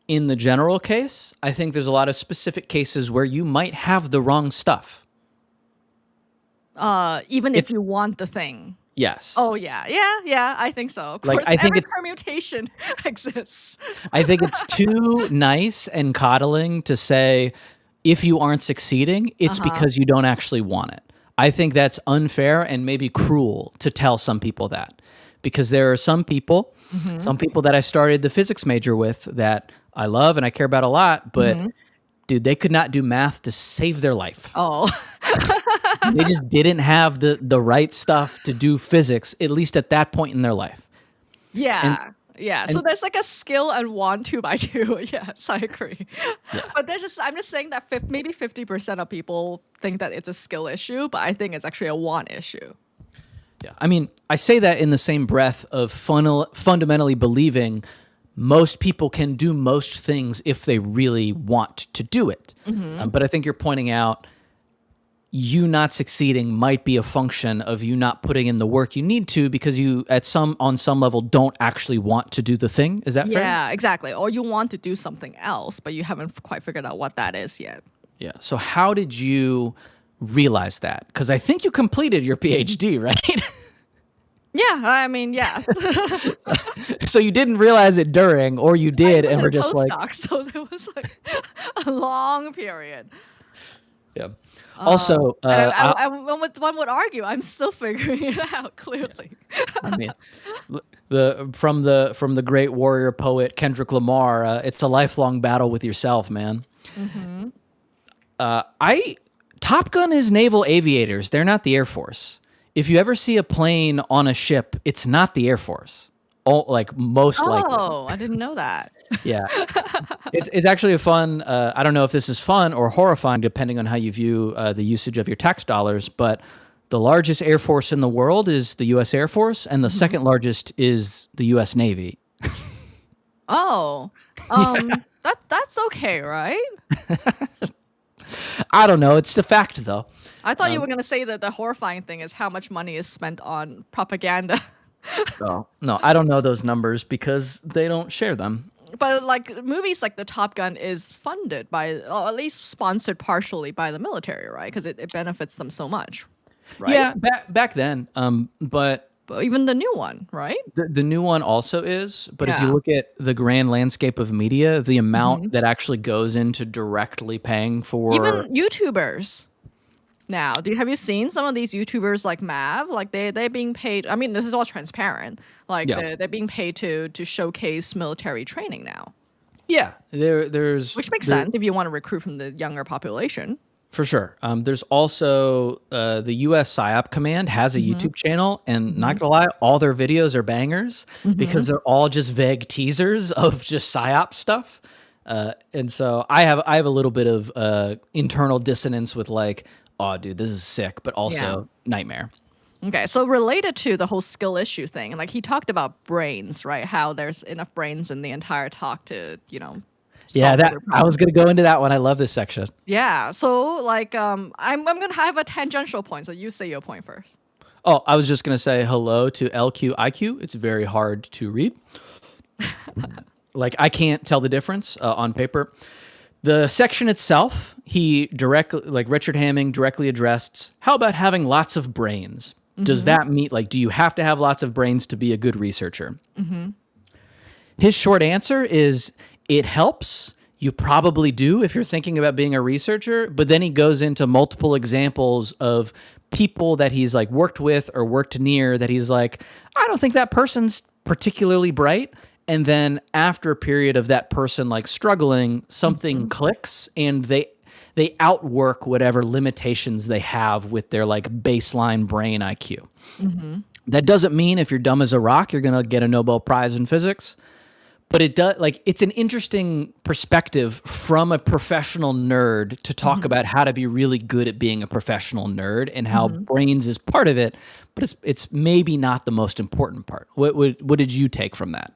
in the general case. I think there's a lot of specific cases where you might have the wrong stuff. Even if you want the thing. Yes. Oh yeah, I think so. Of Like, course, I think every it's- permutation exists. I think it's too nice and coddling to say, if you aren't succeeding, it's because you don't actually want it. I think that's unfair and maybe cruel to tell some people that, because there are some people that I started the physics major with that I love and I care about a lot, but dude, they could not do math to save their life. Oh. They just didn't have the right stuff to do physics, at least at that point in their life. Yeah. So there's like a skill and want 2x2. Yes, I agree. Yeah. But I'm just saying that maybe 50% of people think that it's a skill issue, but I think it's actually a want issue. Yeah. I mean, I say that in the same breath of fundamentally believing most people can do most things if they really want to do it. But I think you're pointing out you not succeeding might be a function of you not putting in the work you need to because you on some level don't actually want to do the thing. Is that fair? Yeah, exactly. Or you want to do something else, but you haven't quite figured out what that is yet. Yeah. So how did you realize that? Because I think you completed your PhD, right? Yeah, I mean, yeah. So you didn't realize it during, or you I did, did and a were just like, postdoc, so there was like a long period. yeah. Also, And one would argue I'm still figuring it out clearly. I mean, from the great warrior poet Kendrick Lamar, it's a lifelong battle with yourself, man. Hmm. I Top Gun is naval aviators. They're not the Air Force. If you ever see a plane on a ship, it's not the Air Force. Oh, like most likely. Oh, I didn't know that. Yeah. It's actually a fun. I don't know if this is fun or horrifying, depending on how you view the usage of your tax dollars. But the largest air force in the world is the U.S. Air Force, and the second largest is the U.S. Navy. Oh, that's okay, right? I don't know. It's the fact, though. I thought you were gonna say that the horrifying thing is how much money is spent on propaganda. No, I don't know those numbers because they don't share them. But like movies like the Top Gun is funded by, or at least sponsored partially by the military, right? Because it benefits them so much, right? Yeah, back then. But But even the new one, right? the new one also is. But if you Yeah. look at the grand landscape of media, the Hmm. amount that actually goes into directly paying for. Even YouTubers now. Have you seen some of these YouTubers like Mav? Like they're being paid. I mean, this is all transparent. Like Yeah. they're being paid to showcase military training now, Yeah, there's which makes there, sense if you want to recruit from the younger population. for sure. There's also the U.S. PSYOP Command has a Hmm. YouTube channel, and Hmm. not gonna lie, all their videos are bangers Hmm. because they're all just vague teasers of just PSYOP stuff. And so I have a little bit of internal dissonance with like, oh, dude, this is sick, but Yeah. also nightmare. Okay, so related to the whole skill issue thing, like he talked about brains, right? How there's enough brains in the entire talk to, Yeah, solve that every I was problem. gonna go into that one. I love this section. Yeah, so like I'm gonna have a tangential point, so you say your point first. Oh, I was just gonna say hello to LQIQ. It's very hard to read. Like I can't tell the difference on paper. The section itself, he directly, like Richard Hamming directly addressed, how about having lots of brains? Does Mm-hmm. that mean, like, do you have to have lots of brains to be a good researcher? Mm-hmm. His short answer is it helps. You probably do if you're thinking about being a researcher. But then he goes into multiple examples of people that he's like worked with or worked near that he's like, I don't think that person's particularly bright. And then after a period of that person like struggling, something Mm-hmm. clicks and they outwork whatever limitations they have with their like baseline brain IQ. Mm-hmm. That doesn't mean if you're dumb as a rock, you're going to get a Nobel Prize in physics. But it does, like, it's an interesting perspective from a professional nerd to talk Mm-hmm. about how to be really good at being a professional nerd and how Mm-hmm. brains is part of it, but it's maybe not the most important part. What did you take from that?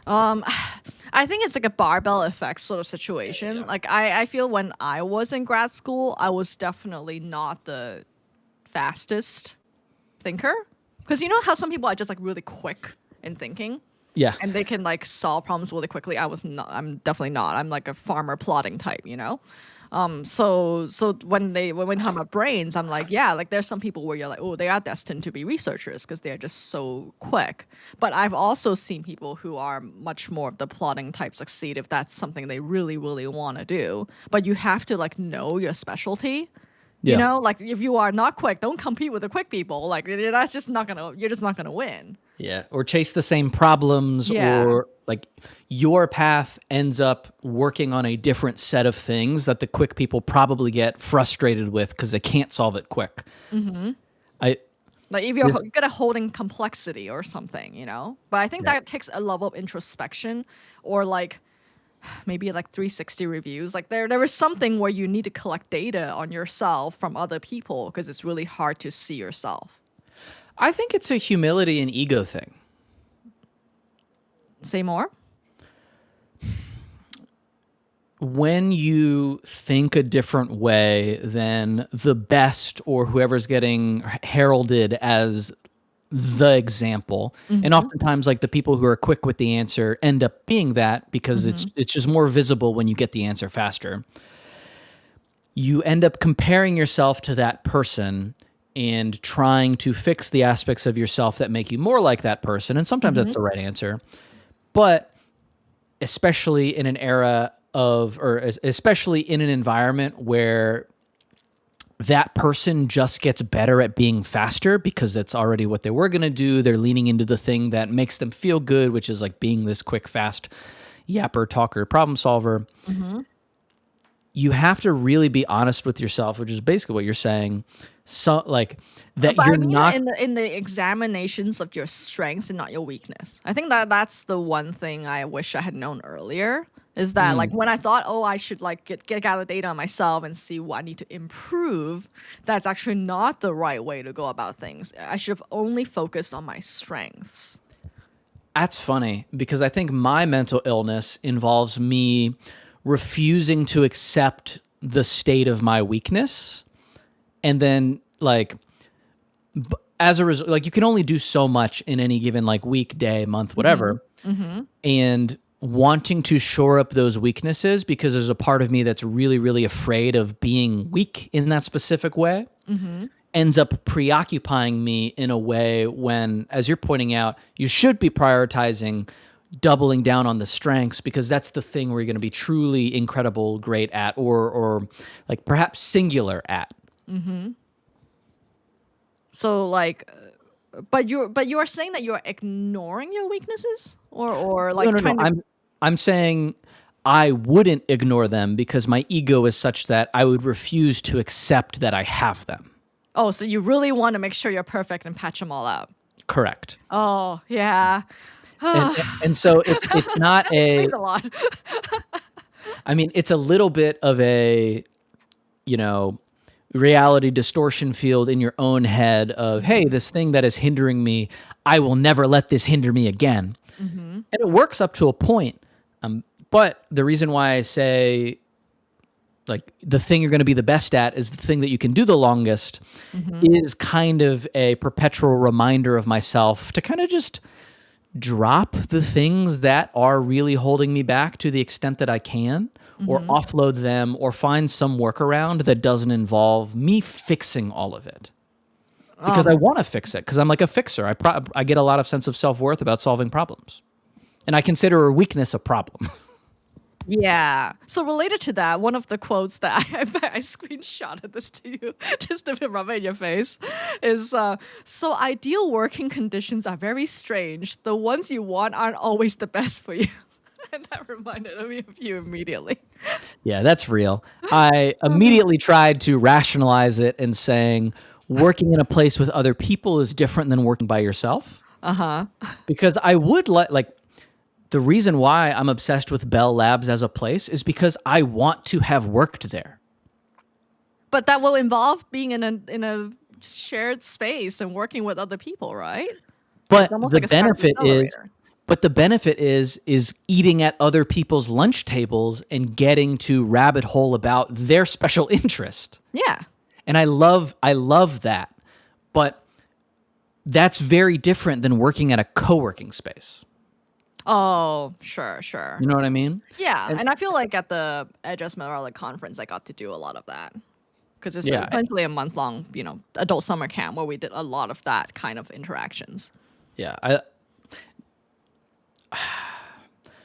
Um, I think it's like a barbell effect sort of situation. Yeah. Like I feel when I was in grad school, I was definitely not the fastest thinker. Because you know how some people are just like really quick in thinking Yeah. and they can like solve problems really quickly. I was not. I'm definitely not. I'm like a farmer plotting type, you know. So when we talk about brains, I'm like, yeah, like there's some people where you're like, oh, they are destined to be researchers because they're just so quick. But I've also seen people who are much more of the plotting type succeed if that's something they really, really want to do. But you have to like know your specialty. You Yeah. know, like if you are not quick, don't compete with the quick people. Like that's just not gonna. You're just not gonna win. Yeah. Or chase the same problems, Yeah. or like your path ends up working on a different set of things that the quick people probably get frustrated with because they can't solve it quick. Mm-hmm. I Like if this you're good at holding complexity or something, you know. But I think Yeah. that takes a level of introspection, or like maybe like 360 reviews. Like there is something where you need to collect data on yourself from other people because it's really hard to see yourself. I think it's a humility and ego thing. Say more. when you think a different way than the best or whoever's getting heralded as the example, and Mm-hmm. oftentimes like the people who are quick with the answer end up being that because Mm-hmm. it's just more visible when you get the answer faster. You end up comparing yourself to that person and trying to fix the aspects of yourself that make you more like that person, and sometimes Mm-hmm. that's the right answer. But especially in an era of, or especially in an environment where that person just gets better at being faster because that's already what they were going to do. They're leaning into the thing that makes them feel good, which is like being this quick, fast yapper, talker, problem solver. Mm-hmm. You have to really be honest with yourself, which is basically what you're saying. So like that But I you're mean, not in the examinations of your strengths and not your weakness. I think that that's the one thing I wish I had known earlier. Is that like mm, when I thought, oh, I should like gather data on myself and see what I need to improve. That's actually not the right way to go about things. I should have only focused on my strengths. that's funny because I think my mental illness involves me refusing to accept the state of my weakness. And then like as a result, like you can only do so much in any given like week, day, month, Mm-hmm. whatever. Mm-hmm. And wanting to shore up those weaknesses because there's a part of me that's really, really afraid of being weak in that specific way Mm-hmm. ends up preoccupying me in a way when, as you're pointing out, you should be prioritizing doubling down on the strengths because that's the thing where you're going to be truly incredible, great at, or like perhaps singular at. Mm-hmm. So like, but you are saying that you are ignoring your weaknesses, or No, like no, no. trying to. I'm saying I wouldn't ignore them because my ego is such that I would refuse to accept that I have them. Oh, so you really want to make sure you're perfect and patch them all up. Correct. Oh, yeah. And so it's not Explains a a lot. I mean, it's a little bit of a, you know, reality distortion field in your own head of, hey, Mhm. this thing that is hindering me, I will never let this hinder me again. Mhm. And it works up to a point. But the reason why I say like the thing you're going to be the best at is the thing that you can do the longest Mhm. is kind of a perpetual reminder of myself to kind of just drop the things that are really holding me back to the extent that I can, or Mhm. offload them, or find some workaround that doesn't involve me fixing all of it. Because I Um, want to fix it, because I'm like a fixer. I get a lot of sense of self-worth about solving problems. And I consider a weakness a problem. yeah. So related to that, one of the quotes that I screenshotted this to you just to rub it in your face is so ideal working conditions are very strange. The ones you want aren't always the best for you. And that reminded me of you immediately. Yeah, that's real. I immediately tried to rationalize it and saying working in a place with other people is different than working by yourself. Uh-huh. Because I would like the reason why I'm obsessed with Bell Labs as a place is because I want to have worked there. But that will involve being in a shared space and working with other people, right? It's But almost the like a startup benefit is accelerator. but the benefit is eating at other people's lunch tables and getting to rabbit hole about their special interest. Yeah. And I love that. But that's very different than working at a co-working space. Oh, sure, sure. You know what I mean? Yeah, And and I feel like at the Edge Esmeralda conference, I got to do a lot of that because it's yeah, essentially a month long, adult summer camp where we did a lot of that kind of interactions. yeah.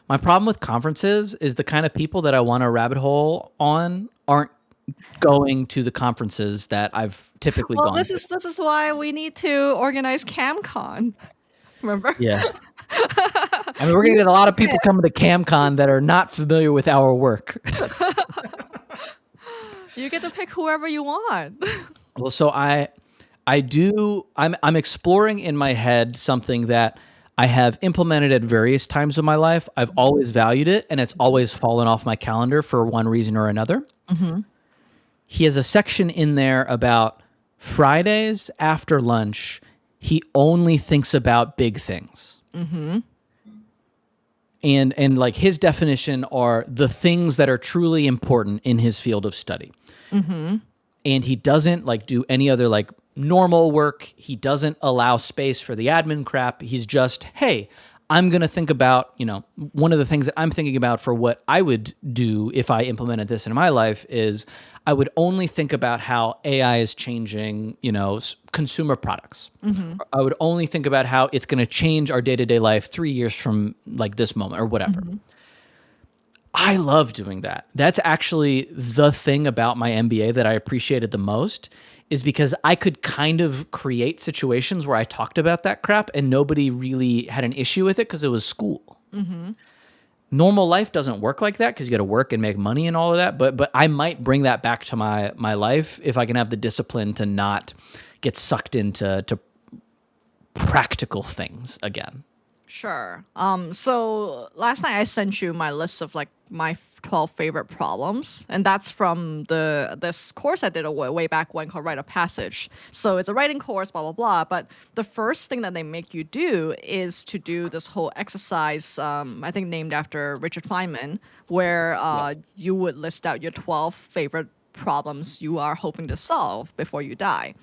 My problem with conferences is the kind of people that I want to rabbit hole on aren't going to the conferences that I've typically Well, gone to. this is why we need to organize CamCon. Remember? Yeah. I mean, we're going to get a lot of people coming to CamCon that are not familiar with our work. You get to pick whoever you want. Well, so I'm exploring in my head something that I have implemented at various times of my life. I've always valued it and it's always fallen off my calendar for one reason or another. Mm-hmm. He has a section in there about Fridays after lunch. He only thinks about big things. Mm-hmm. And like his definition are the things that are truly important in his field of study. And he doesn't like do any other like normal work. He doesn't allow space for the admin crap. He's just, hey, I'm going to think about, one of the things that I'm thinking about for what I would do if I implemented this in my life is I would only think about how AI is changing, consumer products. I would only think about how it's going to change our day-to-day life 3 years from like this moment or whatever. I love doing that. That's actually the thing about my MBA that I appreciated the most is because I could kind of create situations where I talked about that crap and nobody really had an issue with it because it was school. Normal life doesn't work like that because you got to work and make money and all of that. But I might bring that back to my life if I can have the discipline to not get sucked into practical things again. Sure. So last night I sent you my list of like my 12 favorite problems, and that's from this course I did way back when called Write a Passage. So it's a writing course, blah blah blah. But the first thing that they make you do is to do this whole exercise. I think named after Richard Feynman, where you would list out your 12 favorite problems you are hoping to solve before you die.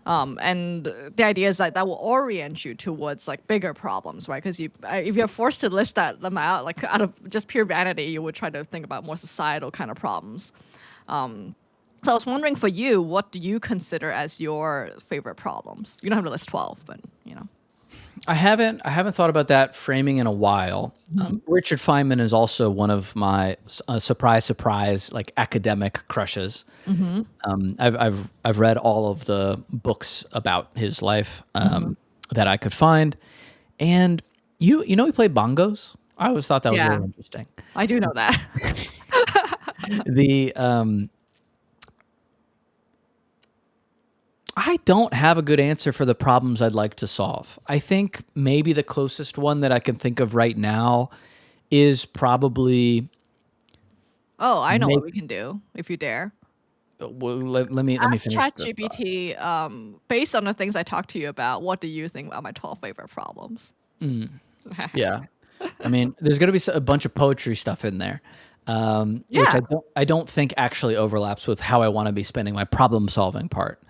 And the idea is that will orient you towards like bigger problems, right? Because if you're forced to list them out, like out of just pure vanity, you would try to think about more societal kind of problems. So I was wondering for you, what do you consider as your favorite problems? You don't have to list 12, but I haven't thought about that framing in a while. Richard Feynman is also one of my surprise like academic crushes. I've read all of the books about his life that I could find, and he played bongos. I always thought that was really interesting. I do know that. I don't have a good answer for the problems I'd like to solve. I think maybe the closest one that I can think of right now is probably. Oh, I know what we can do if you dare. Well, let me Ask finish. ChatGPT, based on the things I talked to you about, what do you think about my 12 favorite problems? Yeah, I mean, there's going to be a bunch of poetry stuff in there, which I don't think actually overlaps with how I want to be spending my problem solving part.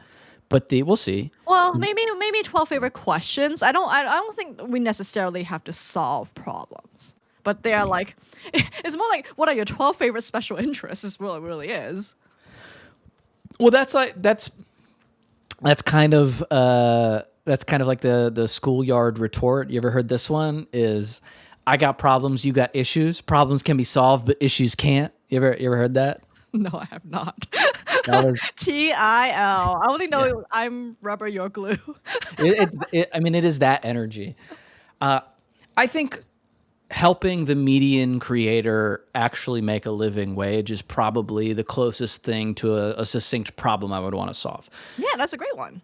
But we'll see. Well, maybe 12 favorite questions. I don't think we necessarily have to solve problems, but they are like, it's more like what are your 12 favorite special interests? Is what it really is. Well, that's kind of like the schoolyard retort. You ever heard this one? Is I got problems, you got issues. Problems can be solved, but issues can't. You ever heard that? No, I have not. TIL. I only know I'm rubber, you're glue. I mean, it is that energy. I think helping the median creator actually make a living wage is probably the closest thing to a succinct problem I would want to solve. Yeah, that's a great one.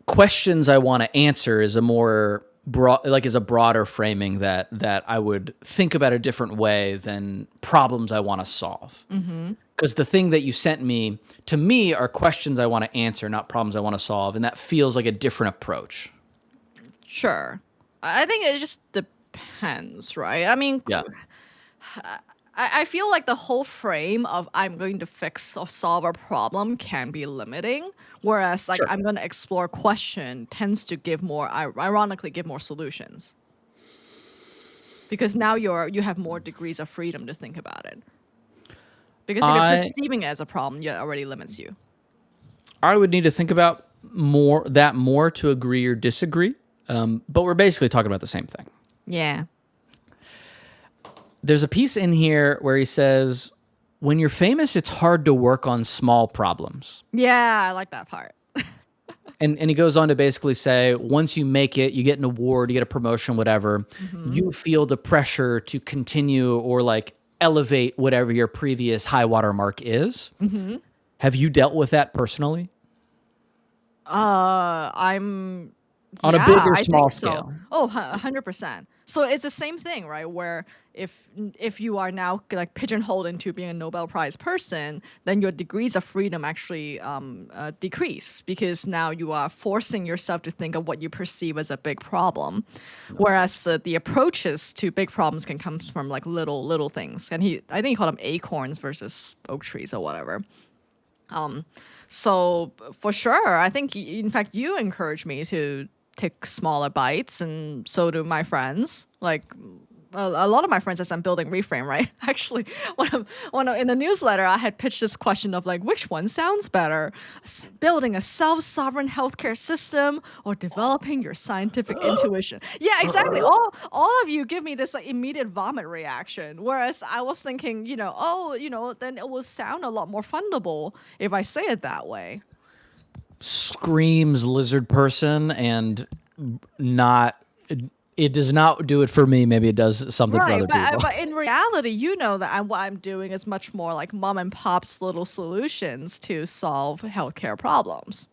Questions I want to answer is a more broader framing that I would think about a different way than problems I want to solve. Because the thing that you sent me, to me, are questions I want to answer, not problems I want to solve, and that feels like a different approach. Sure. I think it just depends, right? I mean, I feel like the whole frame of I'm going to fix or solve a problem can be limiting, whereas like I'm going to explore question tends to ironically give more solutions. Because now you have more degrees of freedom to think about it. Because if you're perceiving it as a problem, it already limits you. I would need to think about more to agree or disagree, but we're basically talking about the same thing. Yeah. There's a piece in here where he says, when you're famous, it's hard to work on small problems. Yeah, I like that part. And he goes on to basically say, once you make it, you get an award, you get a promotion, whatever, you feel the pressure to continue or like elevate whatever your previous high water mark is. Have you dealt with that personally? I'm on a Yeah, big or I small think so. scale. Oh, 100%. So it's the same thing, right? Where if you are now like pigeonholed into being a Nobel Prize person, then your degrees of freedom actually decrease because now you are forcing yourself to think of what you perceive as a big problem, whereas the approaches to big problems can come from like little things. And I think he called them acorns versus oak trees or whatever. So for sure, I think in fact you encourage me to take smaller bites, and so do my friends. Like a lot of my friends, as I'm building Reframe, right? Actually, in the newsletter, I had pitched this question of like, which one sounds better, building a self-sovereign healthcare system or developing your scientific intuition? Yeah, exactly. All of you give me this like immediate vomit reaction, whereas I was thinking, then it will sound a lot more fundable if I say it that way. Screams lizard person, and not it does not do it for me. Maybe it does something for Right, other people. but in reality, you know that what I'm doing is much more like mom and pop's little solutions to solve healthcare problems.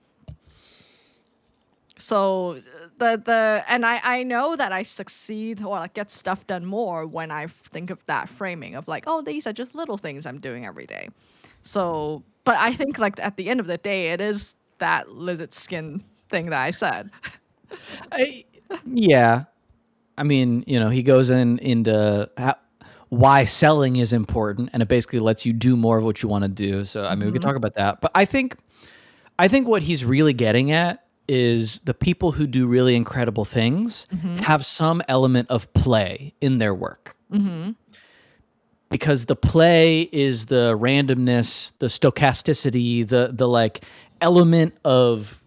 So and I know that I succeed or like get stuff done more when I think of that framing of like, oh, these are just little things I'm doing every day. So, but I think like at the end of the day, it is that lizard skin thing that I said. Yeah, I mean, he goes into why selling is important, and it basically lets you do more of what you want to do. So, I mean, we could talk about that. But I think what he's really getting at is the people who do really incredible things have some element of play in their work. Because the play is the randomness, the stochasticity, the like element of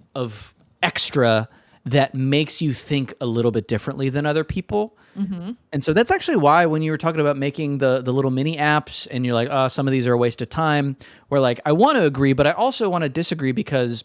extra that makes you think a little bit differently than other people. And so that's actually why when you were talking about making the little mini apps and you're like, oh, some of these are a waste of time, we're like, I want to agree, but I also want to disagree because,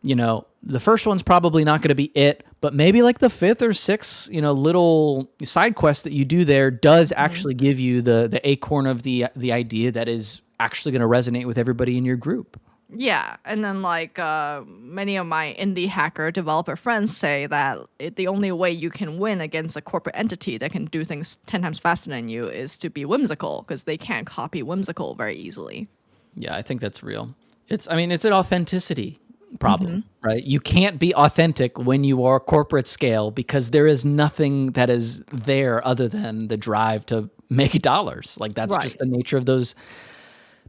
the first one's probably not going to be it, but maybe like the fifth or sixth, little side quest that you do there does actually give you the acorn of the idea that is actually going to resonate with everybody in your group. Yeah, and then like many of my indie hacker developer friends say that the only way you can win against a corporate entity that can do things 10 times faster than you is to be whimsical, because they can't copy whimsical very easily. Yeah, I think that's real. It's an authenticity problem, right? You can't be authentic when you are corporate scale because there is nothing that is there other than the drive to make dollars. Like that's just the nature of those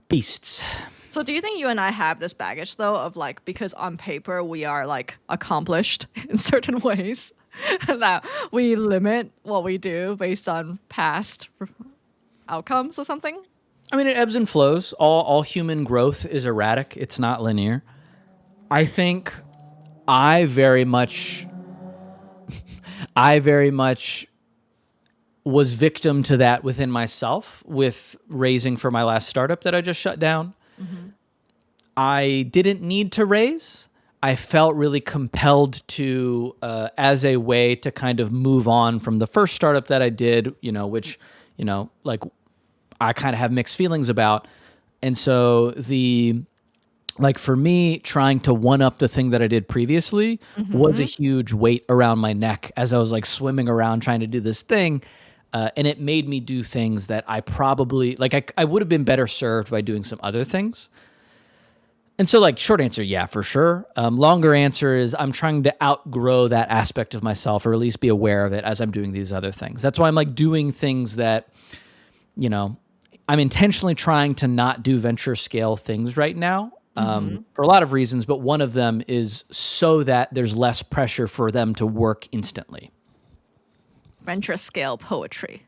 beasts. So do you think you and I have this baggage though of like, because on paper we are like accomplished in certain ways, that we limit what we do based on past outcomes or something? I mean, it ebbs and flows. All human growth is erratic. It's not linear. I think I very much was victim to that within myself with raising for my last startup that I just shut down. I didn't need to raise. I felt really compelled to, as a way to kind of move on from the first startup that I did, which, like I kind of have mixed feelings about. And so for me, trying to one up the thing that I did previously was a huge weight around my neck as I was like swimming around trying to do this thing. And it made me do things that I probably, I would have been better served by doing some other things. And so short answer, yeah, for sure. Longer answer is I'm trying to outgrow that aspect of myself, or at least be aware of it as I'm doing these other things. That's why I'm doing things that, I'm intentionally trying to not do venture scale things right now. For a lot of reasons, but one of them is so that there's less pressure for them to work instantly. Venture scale poetry.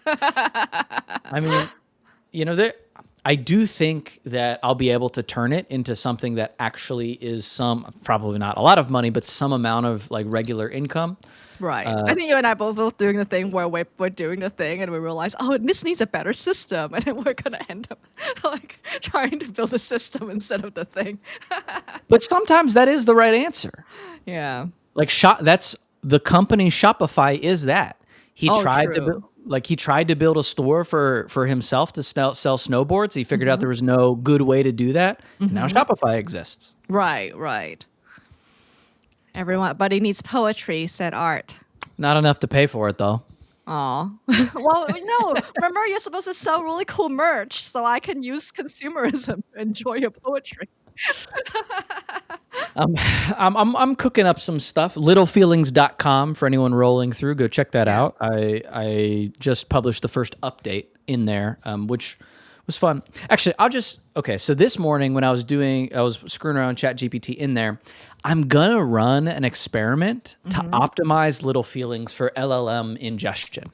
I mean, I do think that I'll be able to turn it into something that actually is probably not a lot of money, but some amount of regular income. Right. I think you and I both doing the thing where we're doing the thing and we realize, oh, this needs a better system. And then we're going to end up trying to build a system instead of the thing. But sometimes that is the right answer. Yeah. That's the company Shopify is that. He tried true. he tried to build a store for himself to sell snowboards. He figured out there was no good way to do that. And now Shopify exists. Right. Everybody needs poetry, said Art. Not enough to pay for it though. Aw. Well, no, remember you're supposed to sell really cool merch so I can use consumerism to enjoy your poetry. I'm cooking up some stuff. Littlefeelings.com for anyone rolling through. Go check that out. I just published the first update in there, which was fun. Actually, okay. So this morning when I was screwing around ChatGPT in there, I'm gonna run an experiment to optimize Little Feelings for LLM ingestion.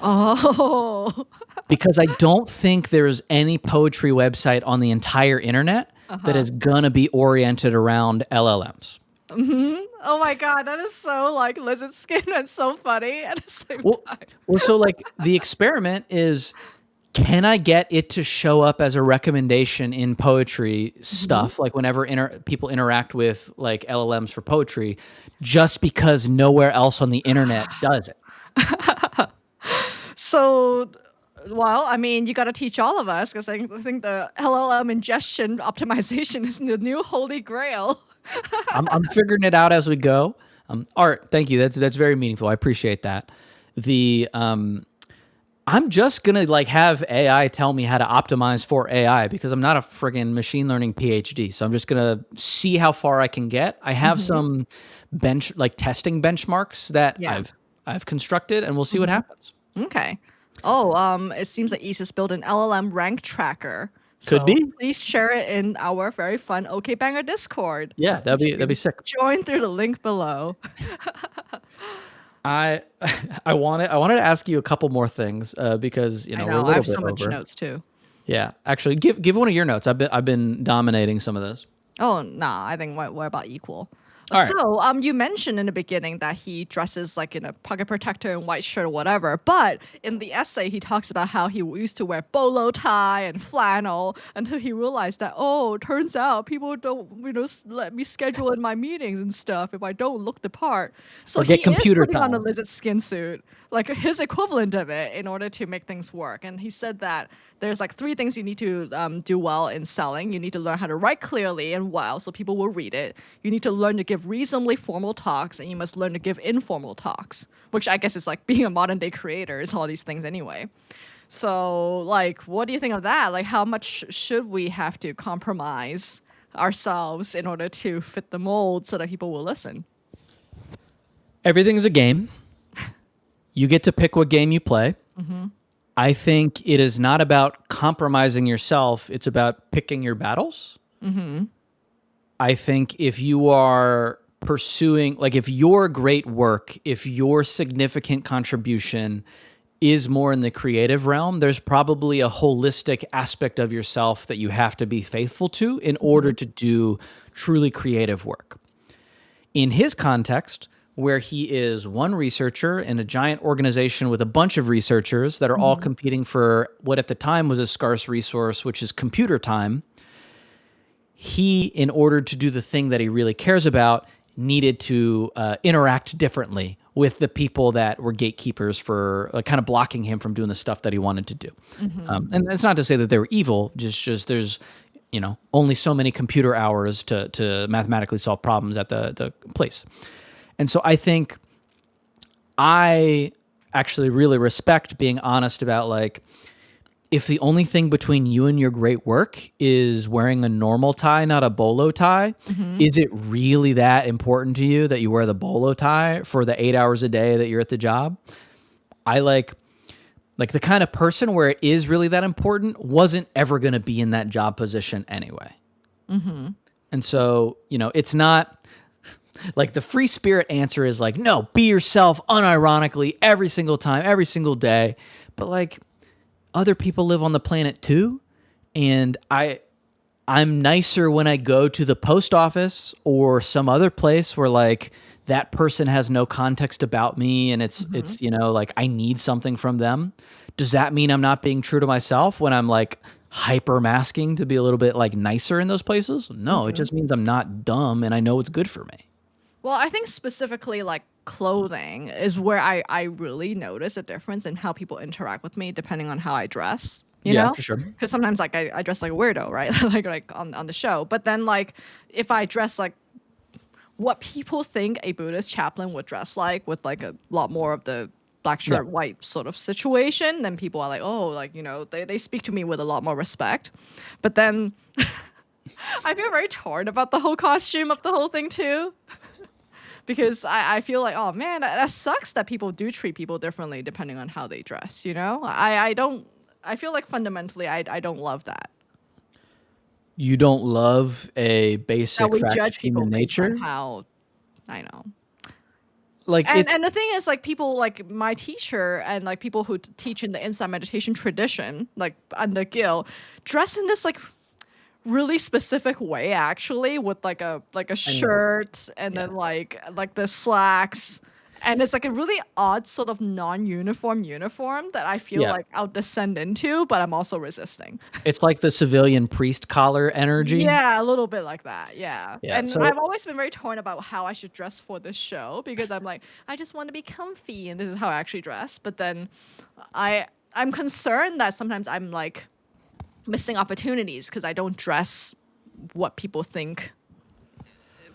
Oh. Because I don't think there's any poetry website on the entire internet that is gonna be oriented around LLMs. Oh my god, that is so like lizard skin and so funny at the same time. Well, so like the experiment is, can I get it to show up as a recommendation in poetry stuff, like whenever people interact with like LLMs for poetry, just because nowhere else on the internet does it? So, well, I mean, you got to teach all of us because I think the LLM ingestion optimization is the new holy grail. I'm figuring it out as we go. Art, thank you. That's very meaningful. I appreciate that. I'm just gonna like have AI tell me how to optimize for AI because I'm not a friggin' machine learning PhD. So I'm just gonna see how far I can get. I have some testing benchmarks that I've constructed, and we'll see what happens. Okay. Oh, it seems like East has built an LLM rank tracker. Could be. Please share it in our very fun OK Banger Discord. Yeah, that'd be sick. Join through the link below. I wanted to ask you a couple more things because we're a little I have bit so much over. notes too. Yeah, actually, give one of your notes. I've been dominating some of this. Oh nah, I think we're about equal. All right. So, you mentioned in the beginning that he dresses like in a pocket protector and white shirt or whatever, but in the essay he talks about how he used to wear bolo tie and flannel until he realized that, oh, turns out people don't, let me schedule in my meetings and stuff if I don't look the part. So Or get he computer is putting on a time. lizard skin suit, like his equivalent of it, in order to make things work. And he said that there's like 3 things you need to do well in selling. You need to learn how to write clearly and well so people will read it. You need to learn to give reasonably formal talks, and you must learn to give informal talks, which I guess is like being a modern day creator is all these things anyway. So like, what do you think of that? Like, how much should we have to compromise ourselves in order to fit the mold so that people will listen? Everything's a game. You get to pick what game you play. I think it is not about compromising yourself. It's about picking your battles. I think if you are pursuing, like if your great work, if your significant contribution is more in the creative realm, there's probably a holistic aspect of yourself that you have to be faithful to in order to do truly creative work. In his context, where he is one researcher in a giant organization with a bunch of researchers that are all competing for what at the time was a scarce resource, which is computer time, he, in order to do the thing that he really cares about, needed to interact differently with the people that were gatekeepers for kind of blocking him from doing the stuff that he wanted to do. And that's not to say that they were evil, just there's only so many computer hours to mathematically solve problems at the place. And so I think I actually really respect being honest about like, if the only thing between you and your great work is wearing a normal tie, not a bolo tie, is it really that important to you that you wear the bolo tie for the 8 hours a day that you're at the job? I like the kind of person where it is really that important wasn't ever going to be in that job position anyway. And so, it's not like the free spirit answer is like, no, be yourself unironically every single time, every single day. But like other people live on the planet too. And I'm nicer when I go to the post office or some other place where like that person has no context about me and it's like I need something from them. Does that mean I'm not being true to myself when I'm like hyper masking to be a little bit like nicer in those places? No, it just means I'm not dumb and I know what's good for me. Well, I think specifically like clothing is where I really notice a difference in how people interact with me depending on how I dress. You know? For sure. Because sometimes like I dress like a weirdo, right? like on the show. But then like if I dress like what people think a Buddhist chaplain would dress like, with like a lot more of the black Yeah. shirt, white sort of situation, then people are like, oh, like, they speak to me with a lot more respect. But then I feel very torn about the whole costume of the whole thing too. Because I feel like, oh man, that sucks that people do treat people differently depending on how they dress, I don't, I feel like fundamentally I don't love that. You don't love a That basic we fact of judge people human based on nature? how, I know. Like, And it's and the thing is, like, people like my teacher and like people who teach in the insight meditation tradition, like under Gil, dress in this like really specific way actually, with like a I know. shirt and Yeah. then like the slacks, and it's like a really odd sort of non-uniform uniform that I feel Yeah. like I'll descend into, but I'm also resisting. It's like the civilian priest collar energy. Yeah, a little bit like that. Yeah. Yeah, And so I've always been very torn about how I should dress for this show, because I'm like, I just want to be comfy and this is how I actually dress. But then I'm concerned that sometimes I'm like missing opportunities because I don't dress what people think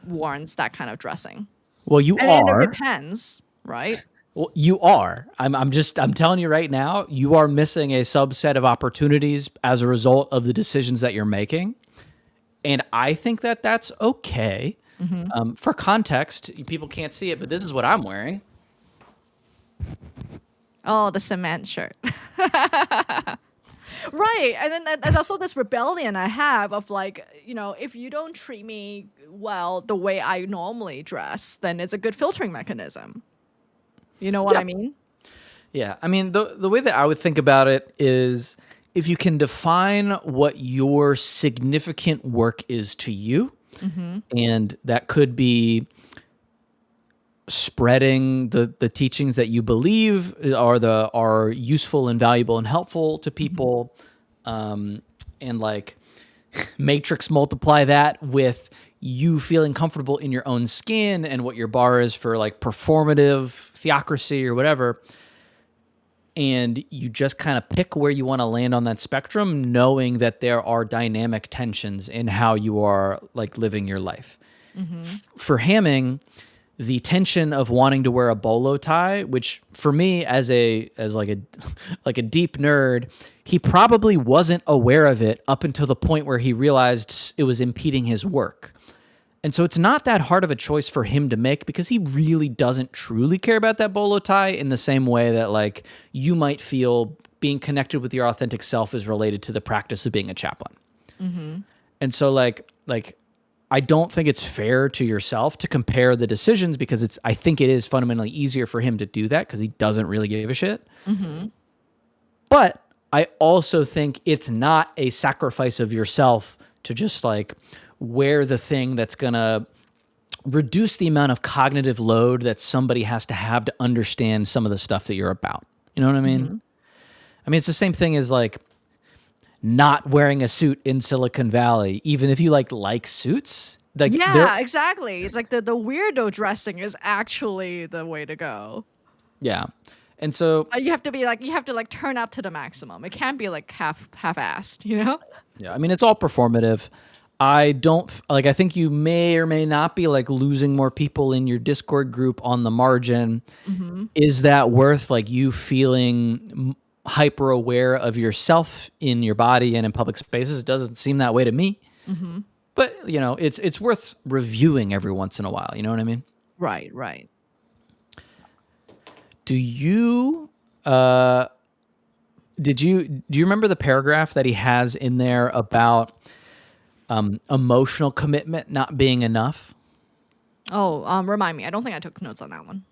warrants that kind of dressing. well, you And it are. depends, right? Well, you are. I'm telling you right now, you are missing a subset of opportunities as a result of the decisions that you're making. And I think that that's okay. For context, people can't see it, but this is what I'm wearing. Oh, the cement shirt. Right. And then there's also this rebellion I have of like, if you don't treat me well the way I normally dress, then it's a good filtering mechanism. You know what Yeah. I mean? Yeah. I mean, the way that I would think about it is, if you can define what your significant work is to you, and that could be spreading the teachings that you believe are useful and valuable and helpful to people, and like matrix multiply that with you feeling comfortable in your own skin and what your bar is for like performative theocracy or whatever, and you just kind of pick where you want to land on that spectrum, knowing that there are dynamic tensions in how you are like living your life. For Hamming, the tension of wanting to wear a bolo tie, which for me as like a like a deep nerd, he probably wasn't aware of it up until the point where he realized it was impeding his work. And so it's not that hard of a choice for him to make, because he really doesn't truly care about that bolo tie in the same way that like you might feel being connected with your authentic self is related to the practice of being a chaplain. And so like I don't think it's fair to yourself to compare the decisions, because I think it is fundamentally easier for him to do that because he doesn't really give a shit. But I also think it's not a sacrifice of yourself to just like wear the thing that's going to reduce the amount of cognitive load that somebody has to have to understand some of the stuff that you're about. You know what I mean? I mean, it's the same thing as like not wearing a suit in Silicon Valley, even if you like suits. Like Yeah, exactly. It's like the weirdo dressing is actually the way to go. Yeah. And so You have to like turn up to the maximum. It can't be like half-assed, you know? yeah, I mean, it's all performative. I don't like, I think you may or may not be like losing more people in your Discord group on the margin. Is that worth like you feeling hyper aware of yourself in your body and in public spaces? It doesn't seem that way to me. But it's worth reviewing every once in a while. You know what I mean? Right. Do you do you remember the paragraph that he has in there about emotional commitment not being enough? Oh, remind me. I don't think I took notes on that one.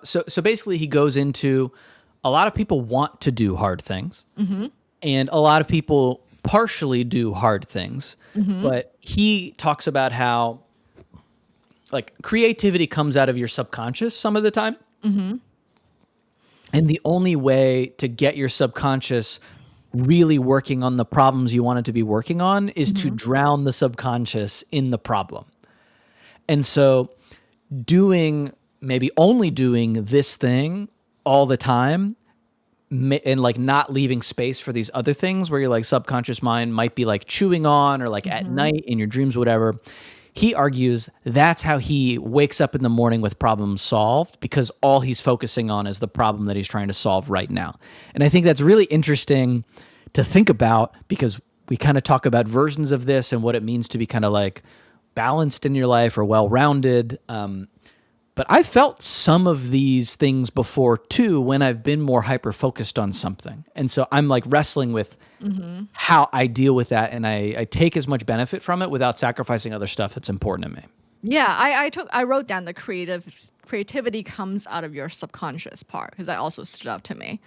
So basically he goes into, a lot of people want to do hard things, and a lot of people partially do hard things, but he talks about how like creativity comes out of your subconscious some of the time. And the only way to get your subconscious really working on the problems you want it to be working on is to drown the subconscious in the problem. And so maybe only doing this thing all the time, and like not leaving space for these other things where your like subconscious mind might be like chewing on, or like at night in your dreams, whatever. he argues that's how he wakes up in the morning with problems solved, because all he's focusing on is the problem that he's trying to solve right now. And I think that's really interesting to think about, because we kind of talk about versions of this and what it means to be kind of like balanced in your life or well-rounded. But I felt some of these things before too when I've been more hyper focused on something. And so I'm like wrestling with how I deal with that, and I take as much benefit from it without sacrificing other stuff that's important to me. Yeah, I wrote down the creativity comes out of your subconscious part because that also stood out to me.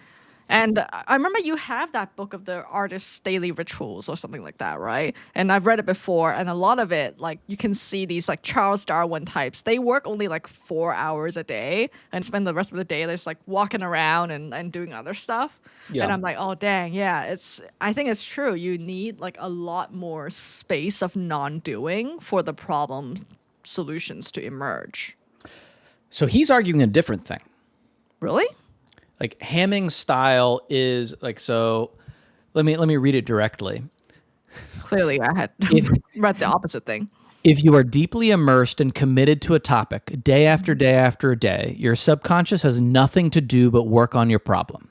And I remember you have that book of the artist's daily rituals or something like that, right? And I've read it before, and a lot of it, like you can see these like Charles Darwin types. They work only like 4 hours a day and spend the rest of the day just like walking around and doing other stuff. Yeah. And I'm like, oh dang, yeah, I think it's true. You need like a lot more space of non-doing for the problem solutions to emerge. So he's arguing a different thing. Really? Like Hamming's style is like, so let me read it directly. Clearly, I had read the opposite thing. If you are deeply immersed and committed to a topic day after day after day, your subconscious has nothing to do but work on your problem.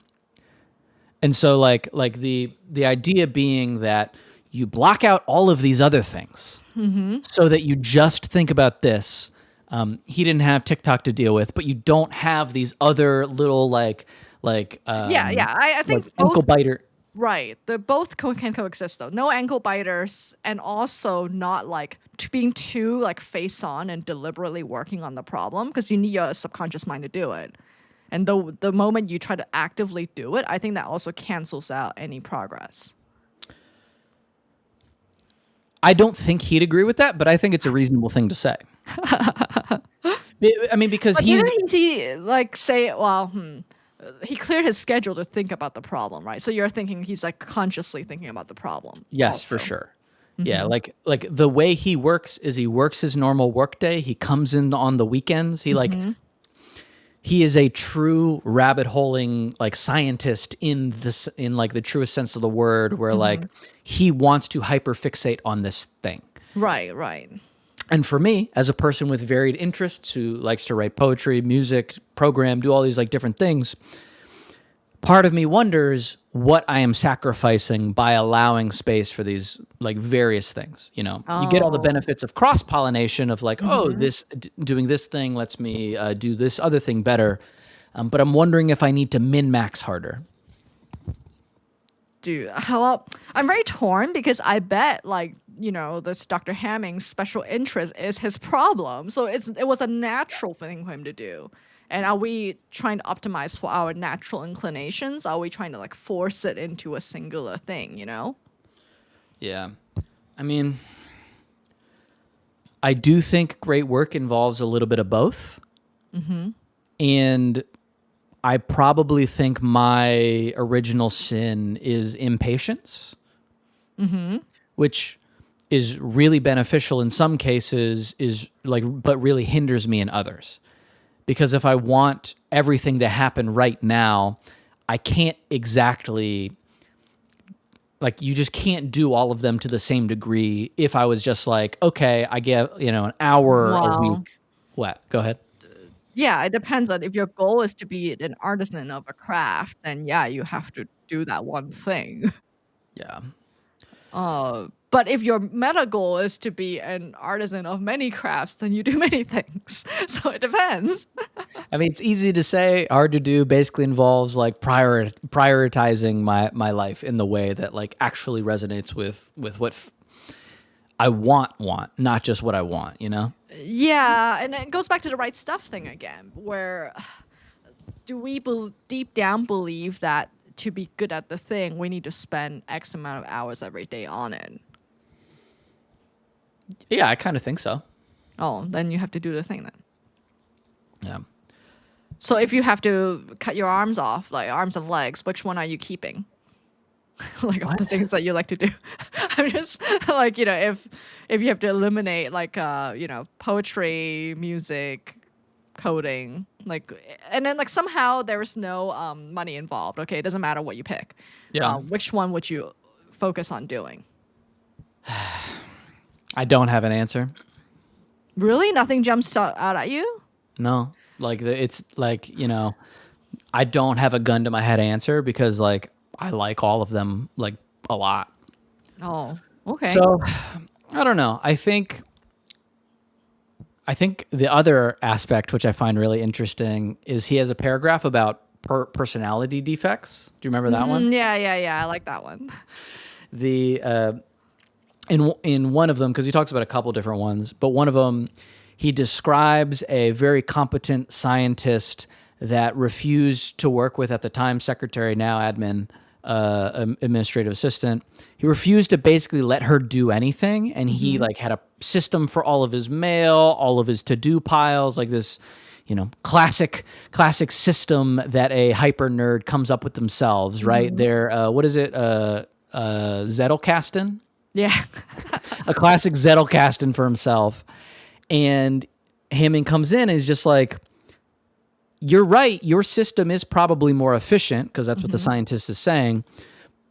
And so like the idea being that you block out all of these other things so that you just think about this. He didn't have TikTok to deal with, but you don't have these other little like I think like ankle biter. Right. The both can coexist though. No ankle biters, and also not like being too like face on and deliberately working on the problem, because you need your subconscious mind to do it. And the moment you try to actively do it, I think that also cancels out any progress. I don't think he'd agree with that, but I think it's a reasonable thing to say. I mean, because But didn't he like say, well, he cleared his schedule to think about the problem, right? So you're thinking he's like consciously thinking about the problem. Yes, also. for sure. Yeah, like the way he works is he works his normal workday. He comes in on the weekends. He is a true rabbit holing like scientist in like the truest sense of the word, where like he wants to hyper fixate on this thing. Right. And for me, as a person with varied interests who likes to write poetry, music, program, do all these like different things, part of me wonders what I am sacrificing by allowing space for these like various things. You know, you get all the benefits of cross pollination of like, oh, doing this thing lets me do this other thing better. But I'm wondering if I need to min max harder. Dude, well, I'm very torn because I bet like, you know, this Dr. Hamming's special interest is his problem. So it was a natural thing for him to do. And are we trying to optimize for our natural inclinations? Are we trying to like force it into a singular thing, you know? Yeah. I mean, I do think great work involves a little bit of both. And I probably think my original sin is impatience, which is really beneficial in some cases, but really hinders me in others. Because if I want everything to happen right now, I can't exactly, like, you just can't do all of them to the same degree. If I was just like, okay, I get, an hour a week. What? Go ahead. Yeah, it depends on if your goal is to be an artisan of a craft, then yeah, you have to do that one thing. Yeah. But if your meta goal is to be an artisan of many crafts, then you do many things. So it depends. I mean, it's easy to say, hard to do. Basically involves like prioritizing my life in the way that like actually resonates with what I want, not just what I want, you know? Yeah, and it goes back to the right stuff thing again, where do we deep down believe that to be good at the thing, we need to spend X amount of hours every day on it? Yeah, I kind of think so. Oh, then you have to do the thing then. Yeah. So if you have to cut your arms off, like arms and legs, which one are you keeping? Like all the things that you like to do. I'm just like, if you have to eliminate like poetry, music, coding, like, and then like somehow there's no money involved. Okay, it doesn't matter what you pick. Yeah. Which one would you focus on doing? I don't have an answer. Really? Nothing jumps out at you? No, like it's like, I don't have a gun to my head answer because like I like all of them like a lot. Oh, okay. So I don't know. I think the other aspect which I find really interesting is he has a paragraph about personality defects. Do you remember that one? Yeah, yeah, yeah. I like that one. The in one of them, because he talks about a couple different ones, but one of them he describes a very competent scientist that refused to work with at the time secretary, now admin, administrative assistant. He refused to basically let her do anything, and he like had a system for all of his mail, all of his to-do piles, like this, classic system that a hyper nerd comes up with themselves, right? They're what is it? Zettelkasten, Yeah. a classic Zettelkasten for himself. And Hammond comes in and is just like, you're right, your system is probably more efficient, because that's what the scientist is saying,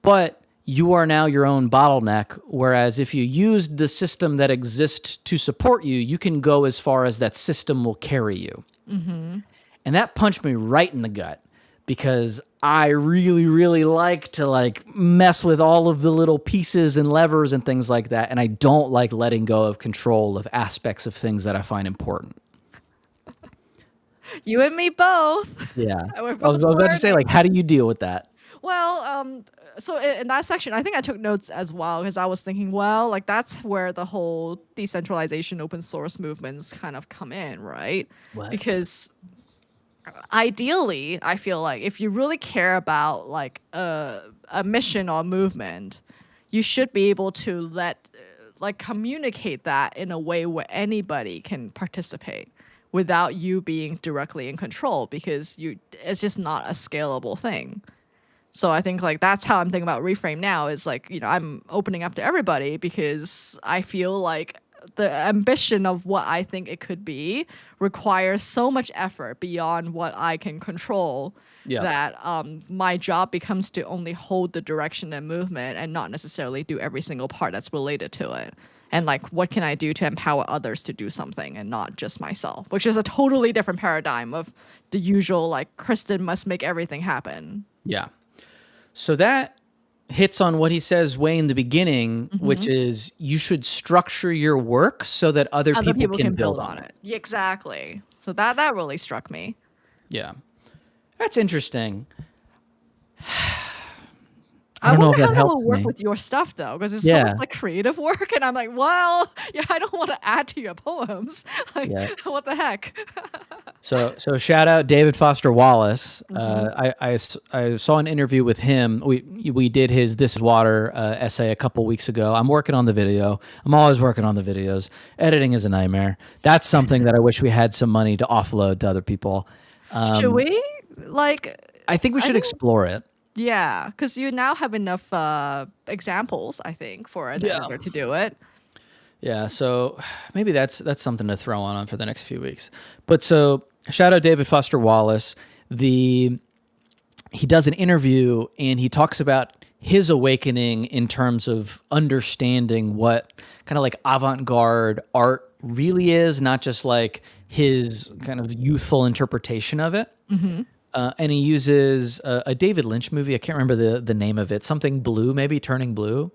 but you are now your own bottleneck, whereas if you used the system that exists to support you, you can go as far as that system will carry you. And that punched me right in the gut, because I really, really like to like mess with all of the little pieces and levers and things like that. And I don't like letting go of control of aspects of things that I find important. You and me both. Yeah. We're I was both about to say, learning. like, how do you deal with that? Well, so in that section, I think I took notes as well because I was thinking, well, like that's where the whole decentralization, open source movements kind of come in, right? What? Because ideally, I feel like if you really care about like a mission or movement, you should be able to like communicate that in a way where anybody can participate without you being directly in control, because it's just not a scalable thing. So I think like that's how I'm thinking about Reframe now, is like, I'm opening up to everybody because I feel like the ambition of what I think it could be requires so much effort beyond what I can control, Yeah. that my job becomes to only hold the direction and movement and not necessarily do every single part that's related to it. And like, what can I do to empower others to do something and not just myself, which is a totally different paradigm of the usual, like, Kristen must make everything happen. Yeah. So that hits on what he says way in the beginning, which is you should structure your work so that other people can build on it. Yeah, exactly. So that really struck me. Yeah. That's interesting. I don't know if wonder how that that helps will work me. with your stuff though, because it's so Yeah. much like creative work, and I'm like, well, yeah, I don't want to add to your poems. Like, Yeah. what the heck? So shout out David Foster Wallace. I saw an interview with him. We did his This Is Water essay a couple weeks ago. I'm working on the video. I'm always working on the videos. Editing is a nightmare. That's something that I wish we had some money to offload to other people. Should we like? I think we should explore it. Yeah, because you now have enough examples, I think, for an editor to do it. Yeah, so maybe that's something to throw on for the next few weeks. But so shout out David Foster Wallace. He does an interview and he talks about his awakening in terms of understanding what kind of like avant-garde art really is, not just like his kind of youthful interpretation of it. And he uses a David Lynch movie. I can't remember the name of it. Something Blue, maybe Turning Blue.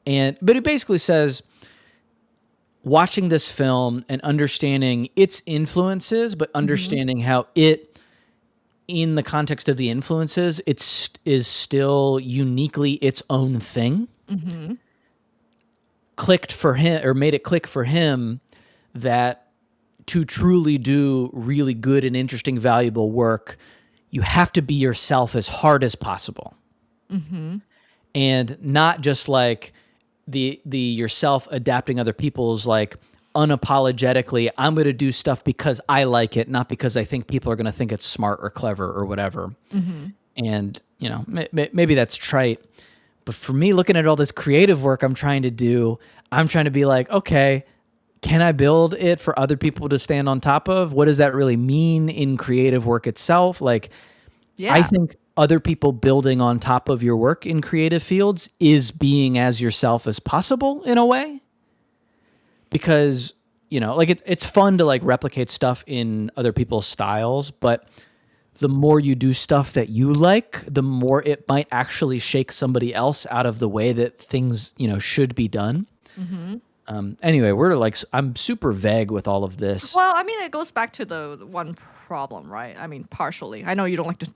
But he basically says, watching this film and understanding its influences, but understanding how it, in the context of the influences, is still uniquely its own thing. Clicked for him, or made it click for him, that to truly do really good and interesting, valuable work, you have to be yourself as hard as possible. And not just like the yourself adapting other people's, like unapologetically, I'm going to do stuff because I like it, not because I think people are going to think it's smart or clever or whatever. And, maybe that's trite. But for me, looking at all this creative work I'm trying to do, I'm trying to be like, okay, can I build it for other people to stand on top of? What does that really mean in creative work itself? Like, Yeah. I think other people building on top of your work in creative fields is being as yourself as possible in a way. Because, you know, like it's fun to like replicate stuff in other people's styles, but the more you do stuff that you like, the more it might actually shake somebody else out of the way that things, you know, should be done. Anyway, I'm super vague with all of this. Well, I mean, it goes back to the one problem, right? I mean, partially. I know you don't like to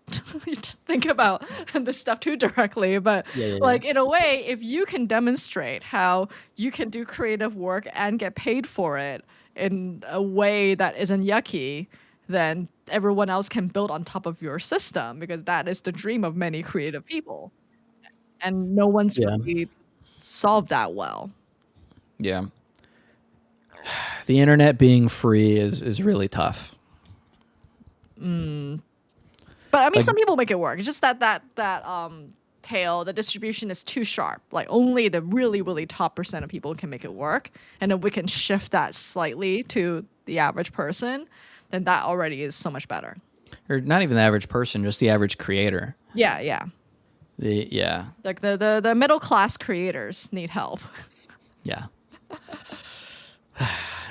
think about this stuff too directly, but Yeah. like in a way, if you can demonstrate how you can do creative work and get paid for it in a way that isn't yucky, then everyone else can build on top of your system because that is the dream of many creative people. And no one's Yeah. really solved that well. Yeah. The internet being free is really tough. But I mean, Like- some people make it work. It's just that tail, the distribution is too sharp. Like only the really, really top percent of people can make it work. And if we can shift that slightly to the average person, then that already is so much better. Or not even the average person, just the average creator. Yeah. Yeah. Like the middle class creators need help. Yeah.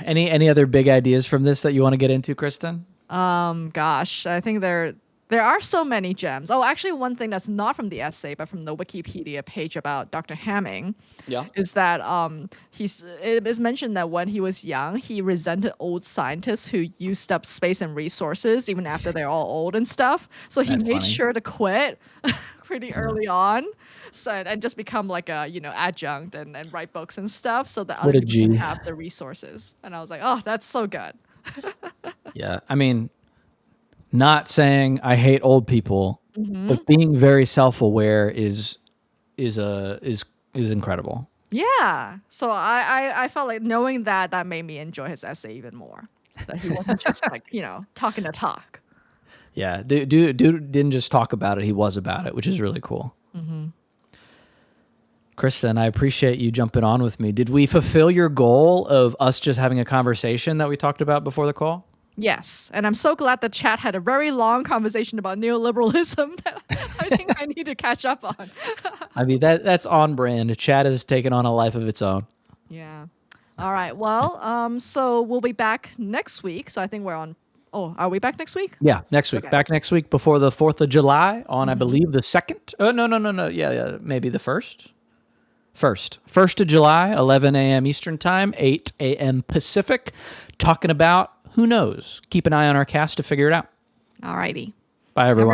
Any other big ideas from this that you want to get into, Kristen? Gosh, I think there are so many gems. Oh, actually, one thing that's not from the essay, but from the Wikipedia page about Dr. Hamming, is that it is mentioned that when he was young, he resented old scientists who used up space and resources even after they're all old and stuff. So he That's made funny. sure to quit pretty early on. So and just become like a adjunct and write books and stuff so that What other a people can G. have the resources. And I was like, oh, that's so good. Yeah. I mean, not saying I hate old people, but being very self-aware is incredible. Yeah. So I felt like knowing that made me enjoy his essay even more. That he wasn't just like, talking to talk. Yeah. Dude didn't just talk about it, he was about it, which is really cool. Kristen, I appreciate you jumping on with me. Did we fulfill your goal of us just having a conversation that we talked about before the call? Yes. And I'm so glad the chat had a very long conversation about neoliberalism that I think I need to catch up on. I mean, that's on brand. Chat has taken on a life of its own. Yeah. All right. Well, so we'll be back next week. So I think we're on. Oh, are we back next week? Yeah, next week. Okay. Back next week before the 4th of July on, I believe, the 2nd. Oh, no. Yeah, maybe the 1st. 1st of July, 11 a.m. Eastern Time, 8 a.m. Pacific, talking about, who knows? Keep an eye on our cast to figure it out. All righty. Bye, everyone.